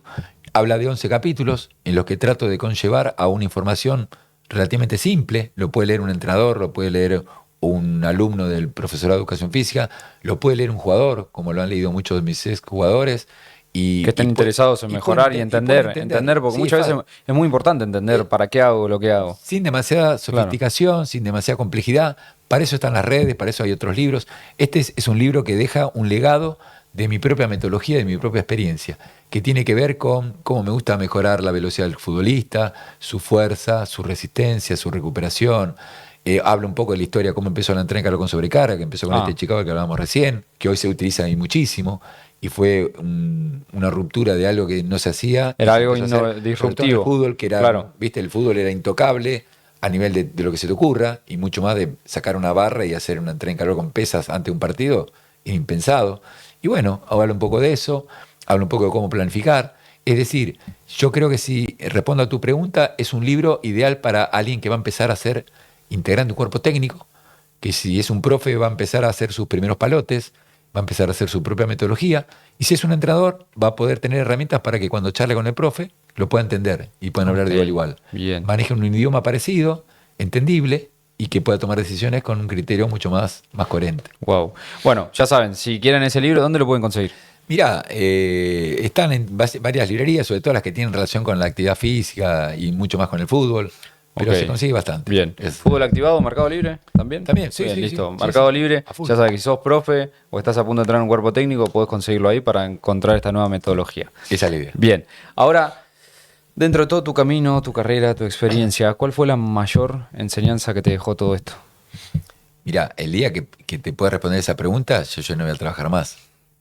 Habla de 11 capítulos en los que trato de conllevar a una información relativamente simple. Lo puede leer un entrenador, lo puede leer un alumno del profesorado de educación física, lo puede leer un jugador, como lo han leído muchos de mis ex jugadores. Que estén interesados en mejorar y entender, porque sí, muchas veces es muy importante entender para qué hago lo que hago. Sin demasiada sofisticación, sin demasiada complejidad. Para eso están las redes, para eso hay otros libros. Este es un libro que deja un legado de mi propia metodología, de mi propia experiencia, que tiene que ver con cómo me gusta mejorar la velocidad del futbolista, su fuerza, su resistencia, su recuperación. Hablo un poco de la historia, cómo empezó la entrega con sobrecarga, que empezó con este Chicago que hablábamos recién, que hoy se utiliza ahí muchísimo, y fue una ruptura de algo que no se hacía. Era algo disruptivo. El fútbol, que era, claro. ¿viste? El fútbol era intocable a nivel de lo que se te ocurra, y mucho más de sacar una barra y hacer una entrega en calor con pesas ante un partido, impensado. Y bueno, hablo un poco de eso, hablo un poco de cómo planificar. Es decir, yo creo que si respondo a tu pregunta, es un libro ideal para alguien que va a empezar a ser integrante de un cuerpo técnico, que si es un profe va a empezar a hacer sus primeros palotes, va a empezar a hacer su propia metodología, y si es un entrenador va a poder tener herramientas para que cuando charle con el profe lo pueda entender y puedan hablar de igual a igual. Bien. Maneje un idioma parecido, entendible, y que pueda tomar decisiones con un criterio mucho más coherente. Wow. Bueno, ya saben, si quieren ese libro, ¿dónde lo pueden conseguir? Mirá, están en varias librerías, sobre todo las que tienen relación con la actividad física y mucho más con el fútbol, pero se consigue bastante. Bien. ¿Fútbol activado, Mercado Libre también? También, sí. Bien, sí, listo. sí, Mercado sí. Libre, ya sabes que si sos profe o estás a punto de entrar en un cuerpo técnico, podés conseguirlo ahí para encontrar esta nueva metodología. Esa es la idea. Bien. Ahora, dentro de todo tu camino, tu carrera, tu experiencia, ¿cuál fue la mayor enseñanza que te dejó todo esto? Mirá, el día que te pueda responder esa pregunta, yo no voy a trabajar más.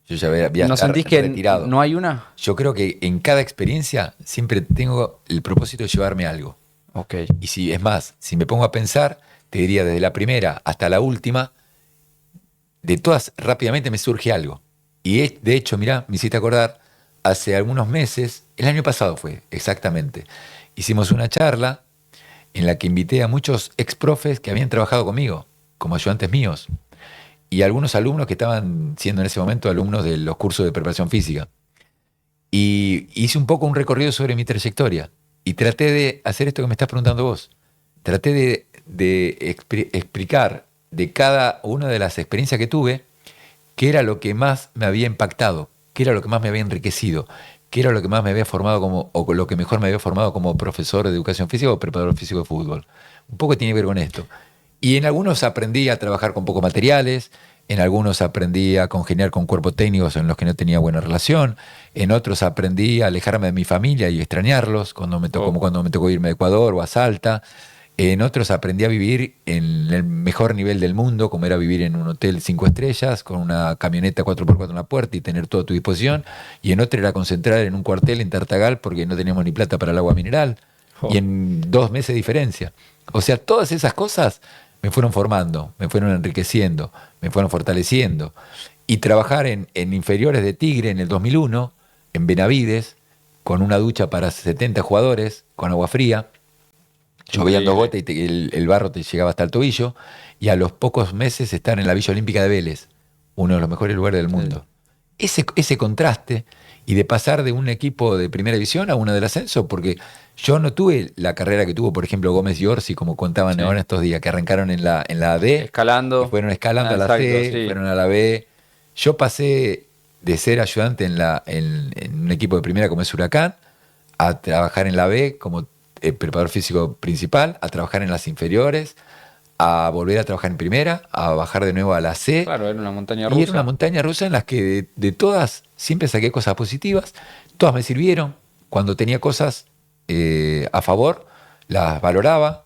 Yo ya voy a ¿No estar sentís que retirado. no hay una? Yo creo que en cada experiencia siempre tengo el propósito de llevarme algo. Ok. Y si es más, si me pongo a pensar, te diría desde la primera hasta la última, de todas rápidamente me surge algo. Y de hecho, mirá, me hiciste acordar, hace algunos meses, el año pasado fue exactamente, hicimos una charla en la que invité a muchos ex profes que habían trabajado conmigo, como ayudantes míos, y algunos alumnos que estaban siendo en ese momento alumnos de los cursos de preparación física. Y hice un poco un recorrido sobre mi trayectoria y traté de hacer esto que me estás preguntando vos. Traté de explicar de cada una de las experiencias que tuve qué era lo que más me había impactado, qué era lo que más me había enriquecido, qué era lo que más me había formado o lo que mejor me había formado como profesor de educación física o preparador físico de fútbol. Un poco tiene que ver con esto. Y en algunos aprendí a trabajar con pocos materiales, en algunos aprendí a congeniar con cuerpos técnicos en los que no tenía buena relación, en otros aprendí a alejarme de mi familia y extrañarlos, como cuando me tocó irme a Ecuador o a Salta. En otros aprendí a vivir en el mejor nivel del mundo, como era vivir en un hotel 5 estrellas, con una camioneta 4x4 en la puerta y tener todo a tu disposición. Y en otro era concentrar en un cuartel en Tartagal porque no teníamos ni plata para el agua mineral. Y en 2 meses de diferencia. O sea, todas esas cosas me fueron formando, me fueron enriqueciendo, me fueron fortaleciendo. Y trabajar en inferiores de Tigre en el 2001, en Benavides, con una ducha para 70 jugadores, con agua fría, llovían 2 gotas y el barro te llegaba hasta el tobillo, y a los pocos meses estar en la Villa Olímpica de Vélez, uno de los mejores lugares del mundo. Ese contraste, y de pasar de un equipo de primera división a uno del ascenso, porque yo no tuve la carrera que tuvo, por ejemplo, Gómez y Orsi, como contaban ahora estos días, que arrancaron en la D, escalando, fueron escalando a la C, fueron a la B. Yo pasé de ser ayudante en un equipo de primera como es Huracán, a trabajar en la B como preparador físico principal, a trabajar en las inferiores, a volver a trabajar en primera, a bajar de nuevo a la C. Claro, era una montaña rusa. Y era una montaña rusa en las que de todas siempre saqué cosas positivas, todas me sirvieron. Cuando tenía cosas a favor, las valoraba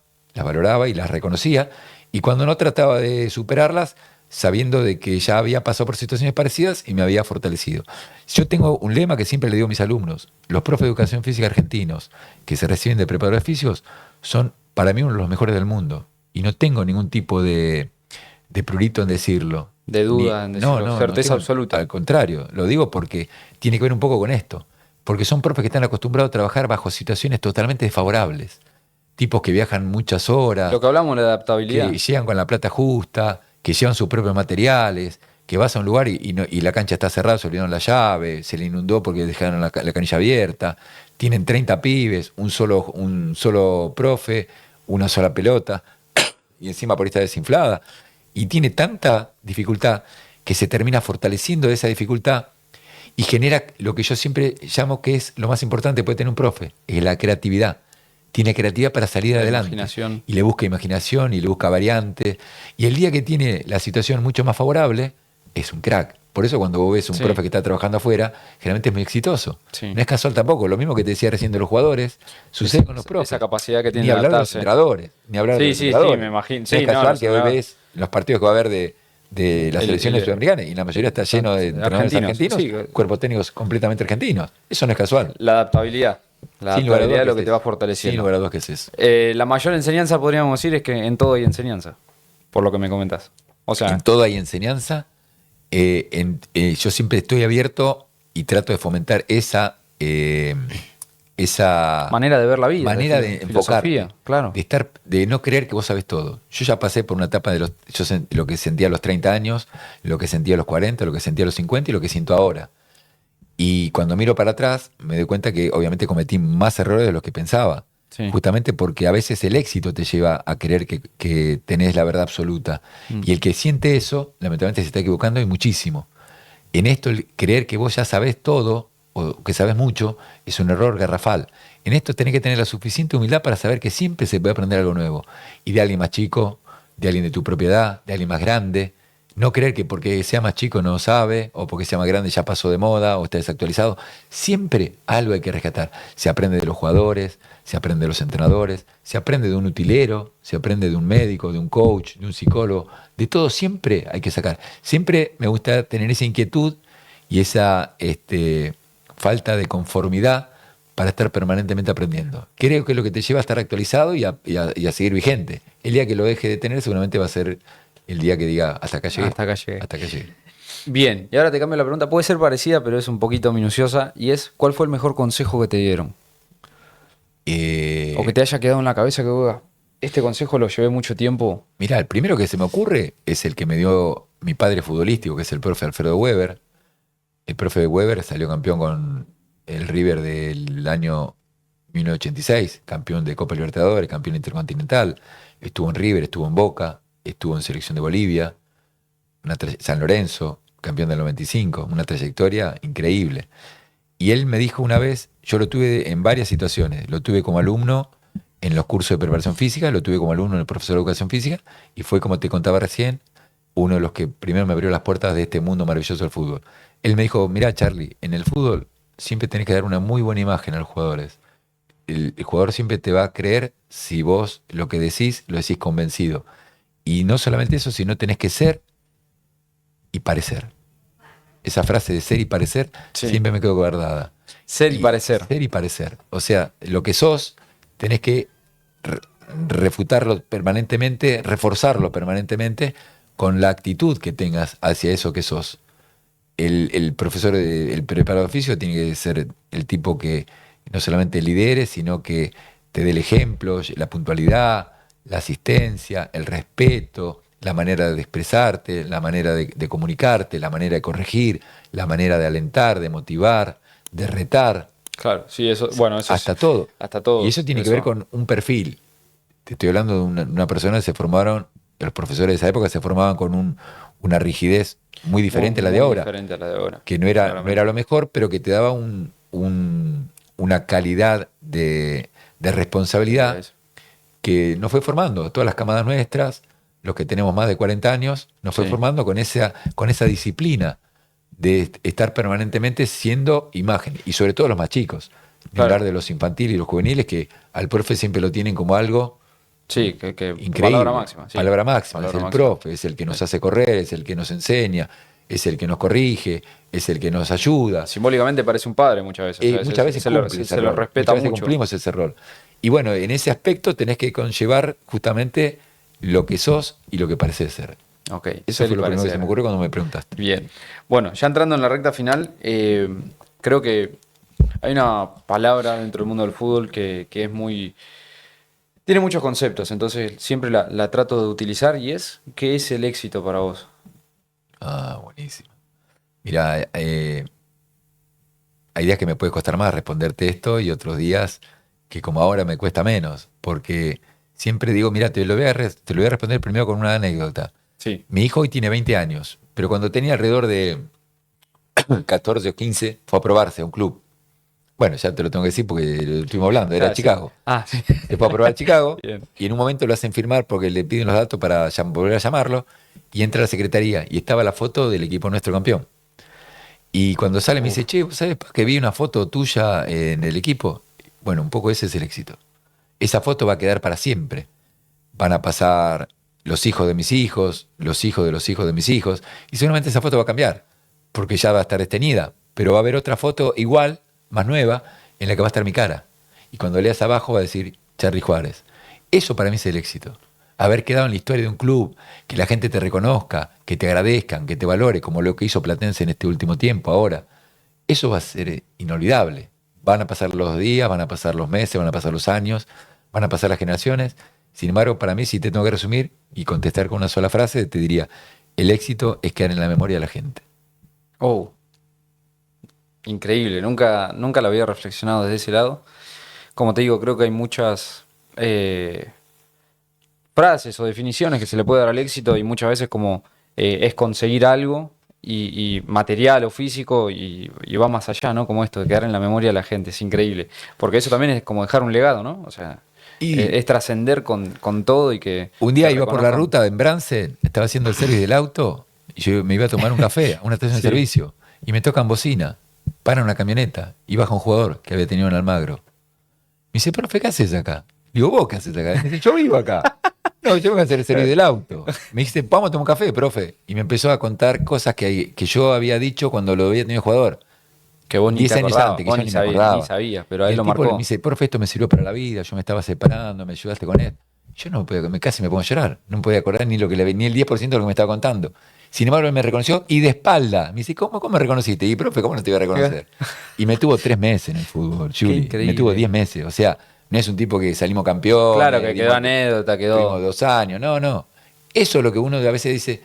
y las reconocía. Y cuando no, trataba de superarlas, sabiendo de que ya había pasado por situaciones parecidas y me había fortalecido. Yo tengo un lema que siempre le digo a mis alumnos: los profes de educación física argentinos que se reciben de preparadores físicos son para mí uno de los mejores del mundo. Y no tengo ningún tipo de prurito en decirlo. De duda en decirlo. No, certeza tengo, absoluta. Al contrario, lo digo porque tiene que ver un poco con esto. Porque son profes que están acostumbrados a trabajar bajo situaciones totalmente desfavorables. Tipos que viajan muchas horas. Lo que hablamos de la adaptabilidad. Que llegan con la plata justa, que llevan sus propios materiales, que vas a un lugar y la cancha está cerrada, se olvidaron la llave, se le inundó porque dejaron la canilla abierta. Tienen 30 pibes, un solo profe, una sola pelota, y encima por esta desinflada. Y tiene tanta dificultad que se termina fortaleciendo de esa dificultad y genera lo que yo siempre llamo que es lo más importante que puede tener un profe, es la creatividad. Tiene creatividad para salir adelante. Imaginación. Y le busca imaginación y le busca variantes. Y el día que tiene la situación mucho más favorable, es un crack, Por eso cuando vos ves un Sí. profe que está trabajando afuera, generalmente es muy exitoso. Sí. No es casual tampoco. Lo mismo que te decía recién de los jugadores, sucede con los profes. Esa capacidad que Ni tienen de hablar de los adaptarse. entrenadores. Ni hablar de Sí, los sí, entrenadores. sí, me imagino. No Sí, es casual los que hoy entrenadores. ves los partidos que va a haber de las El- selecciones el- sudamericanas y la mayoría está lleno de entrenadores argentinos, sí. cuerpos técnicos completamente argentinos. Eso no es casual. La adaptabilidad. La Sin lugar a adaptabilidad dudas es lo que que es te va eso. Sin fortaleciendo. lugar a dudas que es eso. La mayor enseñanza, podríamos decir, es que en todo hay enseñanza. Por lo que me comentas. O sea, En todo hay enseñanza. Yo siempre estoy abierto y trato de fomentar esa manera de ver la vida. manera de filosofía, enfocarte, claro. de no creer que vos sabés todo. Yo ya pasé por una etapa de lo que sentía a los 30 años, lo que sentía a los 40, lo que sentía a los 50 y lo que siento ahora. Y cuando miro para atrás, me doy cuenta que obviamente cometí más errores de los que pensaba. Sí. Justamente porque a veces el éxito te lleva a creer que tenés la verdad absoluta. Y el que siente eso, lamentablemente se está equivocando y muchísimo. En esto, el creer que vos ya sabés todo o que sabés mucho es un error garrafal. En esto tenés que tener la suficiente humildad para saber que siempre se puede aprender algo nuevo. Y de alguien más chico, de alguien de tu propiedad, de alguien más grande. No creer que porque sea más chico no sabe, o porque sea más grande ya pasó de moda, o está desactualizado. Siempre algo hay que rescatar. Se aprende de los jugadores, se aprende de los entrenadores, se aprende de un utilero, se aprende de un médico, de un coach, de un psicólogo. De todo siempre hay que sacar. Siempre me gusta tener esa inquietud y esa falta de conformidad para estar permanentemente aprendiendo. Creo que es lo que te lleva a estar actualizado y a seguir vigente. El día que lo deje de tener seguramente va a ser el día que diga hasta acá llegué. Hasta acá llegué. Hasta acá llegué. Bien, y ahora te cambio la pregunta. Puede ser parecida, pero es un poquito minuciosa. Y es, ¿cuál fue el mejor consejo que te dieron? O que te haya quedado en la cabeza que digas, este consejo lo llevé mucho tiempo. Mirá, el primero que se me ocurre es el que me dio mi padre futbolístico, que es el profe Alfredo Weber. El profe Weber salió campeón con el River del año 1986, campeón de Copa Libertadores, campeón intercontinental. Estuvo en River, estuvo en Boca, estuvo en Selección de Bolivia, San Lorenzo, campeón del 95, una trayectoria increíble. Y él me dijo una vez, yo lo tuve en varias situaciones, lo tuve como alumno en los cursos de preparación física, lo tuve como alumno en el profesor de educación física, y fue, como te contaba recién, uno de los que primero me abrió las puertas de este mundo maravilloso del fútbol. Él me dijo, mirá Charlie, en el fútbol siempre tenés que dar una muy buena imagen a los jugadores. El jugador siempre te va a creer si vos lo que decís, lo decís convencido. Y no solamente eso, sino tenés que ser y parecer. Esa frase de ser y parecer Sí. siempre me quedó guardada. Ser y parecer. Ser y parecer. O sea, lo que sos, tenés que refutarlo permanentemente, reforzarlo permanentemente con la actitud que tengas hacia eso que sos. El profesor, el preparador físico tiene que ser el tipo que no solamente lidere, sino que te dé el ejemplo, la puntualidad, la asistencia, el respeto, la manera de expresarte, la manera de comunicarte, la manera de corregir, la manera de alentar, de motivar, de retar, Claro, sí, eso, bueno, eso hasta es, todo. hasta todo. Y eso tiene que ver con un perfil. Te estoy hablando de una persona que se formaron, los profesores de esa época se formaban con una rigidez muy diferente a la de ahora, Diferente a la de ahora. que no era Claramente. lo mejor, pero que te daba una calidad de responsabilidad Eso. que nos fue formando. Todas las camadas nuestras, los que tenemos más de 40 años, nos fue Sí. formando con esa disciplina de estar permanentemente siendo imagen, y sobre todo los más chicos. Ni Claro. hablar de los infantiles y los juveniles, que al profe siempre lo tienen como algo Sí, que increíble. palabra máxima. Sí. Palabra máxima. Palabra Es el máxima. profe, es el que nos hace correr, es el que nos enseña, es el que nos corrige, es el que nos ayuda. Simbólicamente parece un padre muchas veces. O sea, Muchas veces se lo, cumple ese se lo rol. respeta Muchas veces mucho. cumplimos ese rol. Y bueno, en ese aspecto tenés que conllevar justamente lo que sos y lo que pareces ser. Ok, Eso ser fue y lo primero que parecer. se me ocurrió cuando me preguntaste. Bien. Bueno, ya entrando en la recta final, creo que hay una palabra dentro del mundo del fútbol que es muy... Tiene muchos conceptos, entonces siempre la trato de utilizar y es, ¿qué es el éxito para vos? Ah, buenísimo. Mira, hay días que me puede costar más responderte esto y otros días que como ahora me cuesta menos, porque siempre digo, mira, te lo voy a responder primero con una anécdota. Sí. Mi hijo hoy tiene 20 años, pero cuando tenía alrededor de 14 o 15 fue a probarse a un club. Bueno, ya te lo tengo que decir porque lo estuvimos hablando, era Ah, sí. Chicago. Ah, sí. Se fue a probar a Chicago Bien. y en un momento lo hacen firmar porque le piden los datos para volver a llamarlo y entra a la secretaría y estaba la foto del equipo nuestro campeón. Y cuando sale me dice, che, ¿sabes que vi una foto tuya en el equipo? Bueno, un poco ese es el éxito. Esa foto va a quedar para siempre. Van a pasar los hijos de mis hijos, los hijos de los hijos de mis hijos, y seguramente esa foto va a cambiar, porque ya va a estar desteñida, pero va a haber otra foto igual, más nueva, en la que va a estar mi cara. Y cuando leas abajo va a decir Charly Juárez. Eso para mí es el éxito. Haber quedado en la historia de un club, que la gente te reconozca, que te agradezcan, que te valore, como lo que hizo Platense en este último tiempo ahora. Eso va a ser inolvidable. Van a pasar los días, van a pasar los meses, van a pasar los años, van a pasar las generaciones. Sin embargo, para mí, si te tengo que resumir y contestar con una sola frase, te diría, el éxito es quedar en la memoria de la gente. Oh, increíble. Nunca lo había reflexionado desde ese lado. Como te digo, creo que hay muchas frases o definiciones que se le puede dar al éxito y muchas veces como es conseguir algo y material o físico y va más allá, ¿no? Como esto de quedar en la memoria de la gente, es increíble. Porque eso también es como dejar un legado, ¿no? O sea, Y es trascender con todo y que un día te iba por la reconozcan. ruta en Brance, estaba haciendo el service del auto y yo me iba a tomar un café a una estación de Sí. servicio y me tocan bocina, para una camioneta y baja un jugador que había tenido en Almagro. Me dice, profe, ¿qué haces acá? Digo, ¿vos qué haces acá? Me dice, yo vivo acá. No, yo vengo a hacer el servicio del auto. Me dice, vamos a tomar un café, profe. Y me empezó a contar cosas que yo había dicho cuando lo había tenido jugador. Que vos ni 10 te años acordabas, antes, que vos yo ni ni me sabías, acordaba. pero a Y él el lo tipo me marcó. dice, profe, esto me sirvió para la vida, yo me estaba separando, me ayudaste con él. Yo no podía, casi me pongo a llorar, no podía acordar ni lo que ni el 10% de lo que me estaba contando. Sin embargo, él me reconoció y de espalda. Me dice, ¿cómo me reconociste? Y profe, ¿cómo no te iba a reconocer? Y me tuvo 3 meses en el fútbol, Qué Juli. Me tuvo increíble. 10 meses. O sea, no es un tipo que salimos Claro campeones, que quedó vimos, anécdota, tuvimos quedó. 2 años. No, no. Eso es lo que uno a veces dice,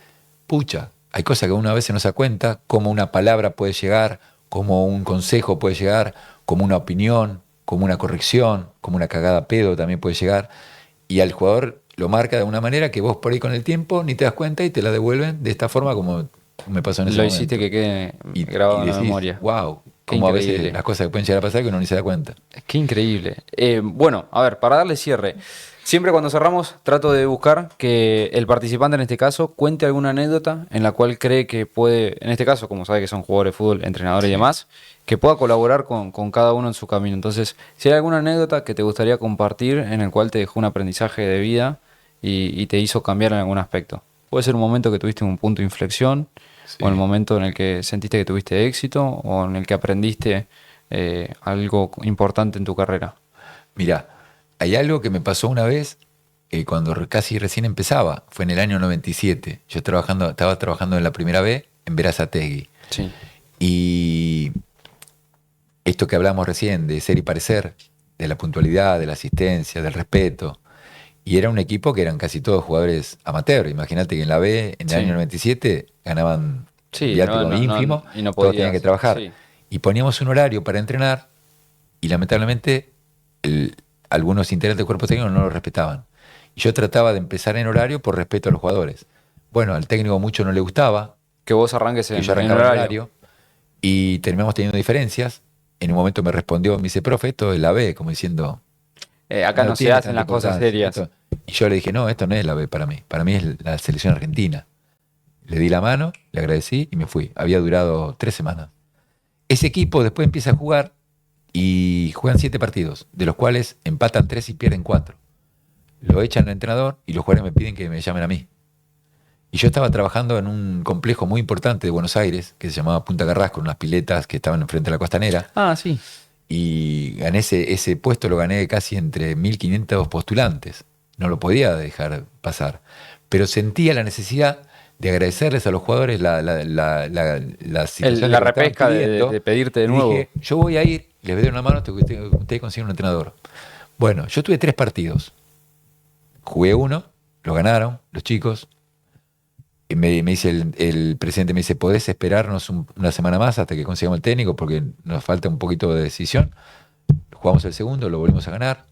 pucha, hay cosas que uno a veces no se da cuenta, cómo una palabra puede llegar, cómo un consejo puede llegar, como una opinión, como una corrección, como una cagada a pedo también puede llegar. Y al jugador lo marca de una manera que vos por ahí con el tiempo ni te das cuenta y te la devuelven de esta forma como me pasó en ese Lo hiciste momento. que quede Y grabado en la decís, memoria. wow, Qué como a veces increíble. las cosas que pueden llegar a pasar que uno ni se da cuenta. Qué increíble. Bueno, a ver, para darle cierre. Siempre cuando cerramos trato de buscar que el participante en este caso cuente alguna anécdota en la cual cree que puede, en este caso, como sabe que son jugadores de fútbol, entrenadores y Sí. demás, que pueda colaborar con cada uno en su camino. Entonces, si hay alguna anécdota que te gustaría compartir en el cual te dejó un aprendizaje de vida y te hizo cambiar en algún aspecto. Puede ser un momento que tuviste un punto de inflexión, o en el Sí. momento en el que sentiste que tuviste éxito, o en el que aprendiste algo importante en tu carrera. Mira, hay algo que me pasó una vez cuando casi recién empezaba, fue en el año 97. Yo estaba trabajando en la primera B en Berazategui. Sí. Y esto que hablamos recién de ser y parecer, de la puntualidad, de la asistencia, del respeto. Y era un equipo que eran casi todos jugadores amateur. Imagínate que en la B, en el Sí. año 97, ganaban Sí, viático ínfimo, y no todos tenían que podías. trabajar. Sí. Y poníamos un horario para entrenar y lamentablemente algunos integrantes del cuerpo técnico no lo respetaban. Y yo trataba de empezar en horario por respeto a los jugadores. Bueno, al técnico mucho no le gustaba Que vos arranques que en, yo en arrancaba en horario. horario y terminamos teniendo diferencias. En un momento me respondió, me dice, profe, esto es la B, como diciendo, Acá no se tiene hacen tanta las cosas importancia. serias. Y yo le dije, no, esto no es la B para mí es la selección argentina. Le di la mano, le agradecí y me fui. Había durado 3 semanas. Ese equipo después empieza a jugar y juegan 7 partidos, de los cuales empatan 3 y pierden 4. Lo echan al entrenador y los jugadores me piden que me llamen a mí. Y yo estaba trabajando en un complejo muy importante de Buenos Aires, que se llamaba Punta Carrasco, unas piletas que estaban enfrente de la costanera. Ah, sí. Y gané ese puesto, lo gané casi entre 1.500 postulantes. No lo podía dejar pasar. Pero sentía la necesidad de agradecerles a los jugadores la situación La que me estaban repesca pidiendo. de pedirte de Y nuevo. dije, yo voy a ir, les voy a dar una mano, ustedes consiguen un entrenador. Bueno, yo tuve 3 partidos. Jugué uno, lo ganaron los chicos. Y me dice el presidente, me dice, ¿podés esperarnos una semana más hasta que consigamos el técnico? Porque nos falta un poquito de decisión. Jugamos el segundo, lo volvimos a ganar.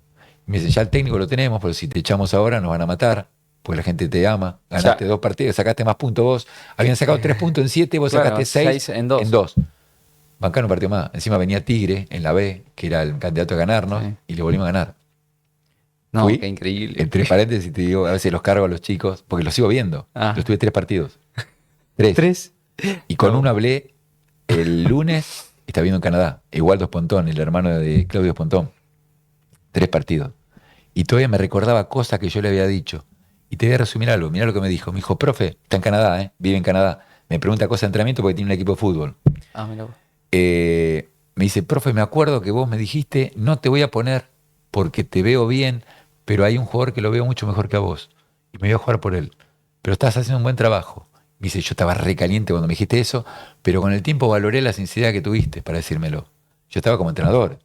Y me dice, ya el técnico lo tenemos, pero si te echamos ahora nos van a matar, porque la gente te ama. Ganaste 2 partidos, sacaste más puntos vos. Habían sacado 3 puntos en 7, vos Claro, sacaste 6 seis en dos. en 2. Bancano un partido más. Encima venía Tigre en la B, que era el candidato a ganarnos, Sí. y le volvimos a ganar. No, Fui, qué increíble. entre paréntesis te digo, a veces los cargo a los chicos, porque los sigo viendo. Ah. Los tuve 3 partidos. 3. Tres. Y con No. uno hablé el lunes está viendo en Canadá, Igualdo Espontón, el hermano de Claudio Espontón. 3 partidos. Y todavía me recordaba cosas que yo le había dicho. Y te voy a resumir algo. Mirá lo que me dijo. Me dijo, profe, está en Canadá, vive en Canadá. Me pregunta cosas de entrenamiento porque tiene un equipo de fútbol. Ah, mira vos. Me dice, profe, me acuerdo que vos me dijiste, no te voy a poner porque te veo bien, pero hay un jugador que lo veo mucho mejor que a vos. Y me voy a jugar por él. Pero estás haciendo un buen trabajo. Me dice, yo estaba recaliente cuando me dijiste eso, pero con el tiempo valoré la sinceridad que tuviste para decírmelo. Yo estaba como entrenador.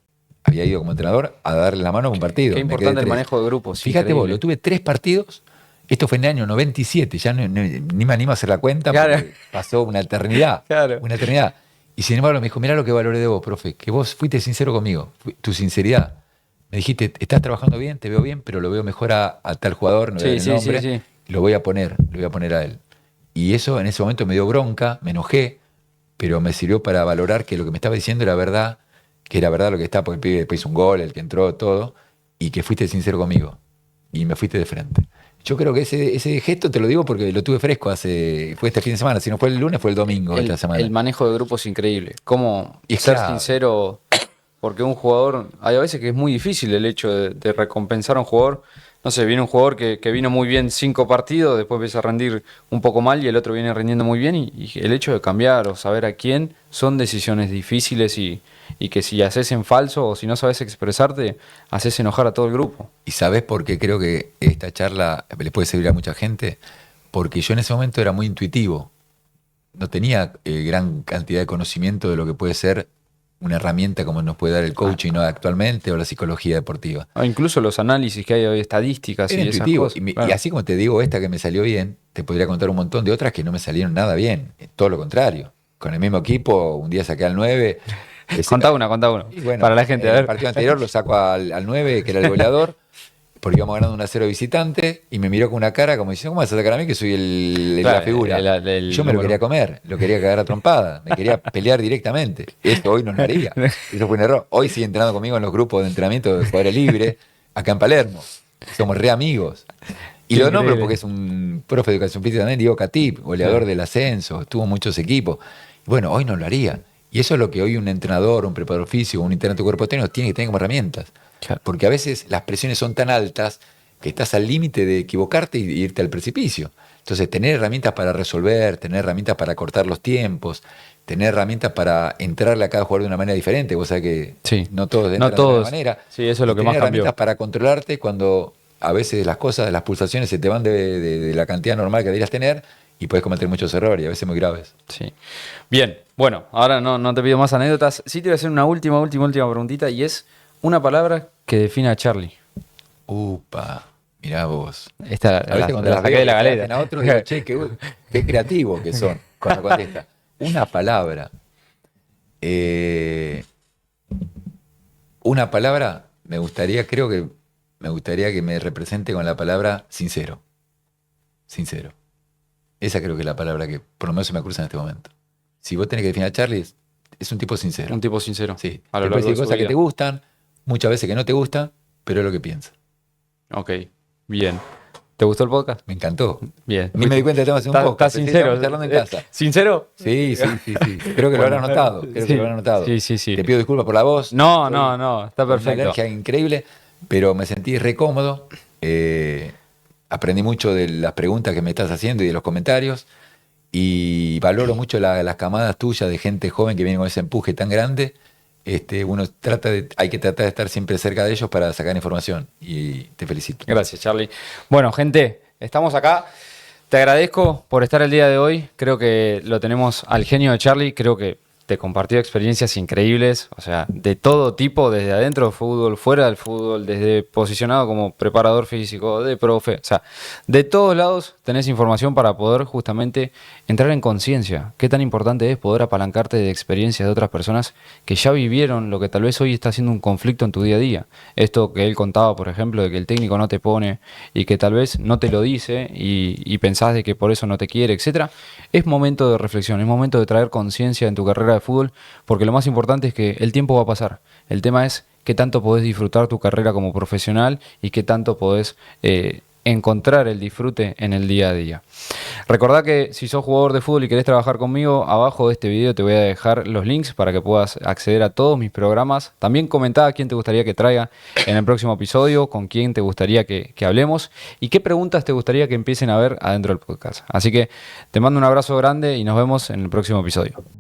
Había ido como entrenador a darle la mano a un partido. Qué importante el manejo de grupos. Fíjate vos, lo tuve 3 partidos. Esto fue en el año 97. Ya ni me animo a hacer la cuenta porque pasó una eternidad. Claro. Una eternidad. Y sin embargo me dijo, mirá lo que valoré de vos, profe, que vos fuiste sincero conmigo. Tu sinceridad. Me dijiste, estás trabajando bien, te veo bien, pero lo veo mejor a tal jugador, no voy a dar el nombre. Sí. Lo voy a poner a él. Y eso en ese momento me dio bronca, me enojé, pero me sirvió para valorar que lo que me estaba diciendo era verdad, que era verdad lo que estaba, porque el pibe después hizo un gol, el que entró, todo, y que fuiste sincero conmigo. Y me fuiste de frente. Yo creo que ese gesto te lo digo porque lo tuve fresco fue este fin de semana. Si no fue el lunes, fue el domingo esta semana. El manejo de grupos es increíble. Cómo Y ser claro. sincero, porque un jugador, hay a veces que es muy difícil el hecho de recompensar a un jugador. No sé, viene un jugador que vino muy bien 5 partidos, después empieza a rendir un poco mal y el otro viene rindiendo muy bien. Y el hecho de cambiar o saber a quién son decisiones difíciles y que si haces en falso o si no sabes expresarte, haces enojar a todo el grupo. ¿Y sabes por qué creo que esta charla le puede servir a mucha gente? Porque yo en ese momento era muy intuitivo. No tenía gran cantidad de conocimiento de lo que puede ser una herramienta como nos puede dar el coaching ¿no? actualmente o la psicología deportiva. O incluso los análisis que hay hoy, estadísticas Era y esas intuitivo. cosas. Y así como te digo esta que me salió bien, te podría contar un montón de otras que no me salieron nada bien. Todo lo contrario. Con el mismo equipo, un día saqué al 9. Contá una. Y bueno, Para la gente, a en ver. el partido anterior lo saco al 9, que era el goleador, porque íbamos ganando 1-0 visitante, y me miró con una cara como diciendo, ¿cómo vas a sacar a mí que soy Claro, la figura? Yo me lo quería comer, lo quería cagar a trompada, me quería pelear directamente. Esto hoy no lo haría. Eso fue un error. Hoy sigue entrenando conmigo en los grupos de entrenamiento de jugadores libres, acá en Palermo. Somos re amigos. Y lo nombro porque es un profe de educación física también, Diego Catip, goleador del ascenso, tuvo muchos equipos. Bueno, hoy no lo haría. Y eso es lo que hoy un entrenador, un preparador físico, un integrante de cuerpo técnico tiene que tener como herramientas. Claro. Porque a veces las presiones son tan altas que estás al límite de equivocarte y irte al precipicio. Entonces, tener herramientas para resolver, tener herramientas para cortar los tiempos, tener herramientas para entrarle a cada jugador de una manera diferente. Vos sabés que Sí. no todos entran No de la todos. misma manera. Sí, eso es lo Y que tener más cambió. herramientas para controlarte cuando a veces las cosas, las pulsaciones se te van de la cantidad normal que deberías tener y puedes cometer muchos errores y a veces muy graves. Sí. Bien, bueno, ahora no te pido más anécdotas. Sí te voy a hacer una última preguntita y es una palabra que define a Charlie. Upa, mirá vos. Esta A veces cuando la las saqué veo de la que galera. hacen a otros, digo, che, qué creativos que son cuando contesta. Una palabra. Una palabra, me gustaría que me represente con la palabra sincero. Sincero. Esa creo que es la palabra que por lo menos se me cruza en este momento. Si vos tenés que definir a Charlie, es un tipo sincero. Un tipo sincero. Sí. A lo Te puede largo decir de su cosas que vida. te gustan, muchas veces que no te gustan, pero es lo que piensa. Ok, bien. ¿Te gustó el podcast? Me encantó. Bien. Ni me di cuenta de que estamos haciendo un Está podcast. sincero. Estamos charlando en casa. ¿Sincero? Sí. Creo que lo habrán notado. Sí. Te pido disculpas por la voz. No, está Una perfecto. alergia increíble, pero me sentí re cómodo. Aprendí mucho de las preguntas que me estás haciendo y de los comentarios. Y valoro mucho las camadas tuyas de gente joven que viene con ese empuje tan grande. Hay que tratar de estar siempre cerca de ellos para sacar información. Y te felicito. Gracias, Charlie. Bueno, gente, estamos acá. Te agradezco por estar el día de hoy. Creo que lo tenemos al genio de Charlie. Creo que te compartió experiencias increíbles, o sea, de todo tipo, desde adentro del fútbol, fuera del fútbol, desde posicionado como preparador físico, de profe, o sea, de todos lados tenés información para poder justamente entrar en conciencia. Qué tan importante es poder apalancarte de experiencias de otras personas que ya vivieron lo que tal vez hoy está siendo un conflicto en tu día a día. Esto que él contaba, por ejemplo, de que el técnico no te pone y que tal vez no te lo dice y pensás de que por eso no te quiere, etcétera. Es momento de reflexión, es momento de traer conciencia en tu carrera de fútbol, porque lo más importante es que el tiempo va a pasar. El tema es qué tanto podés disfrutar tu carrera como profesional y qué tanto podés encontrar el disfrute en el día a día. Recordá que si sos jugador de fútbol y querés trabajar conmigo, abajo de este video te voy a dejar los links para que puedas acceder a todos mis programas. También comentá a quién te gustaría que traiga en el próximo episodio, con quién te gustaría que hablemos y qué preguntas te gustaría que empiecen a ver adentro del podcast. Así que te mando un abrazo grande y nos vemos en el próximo episodio.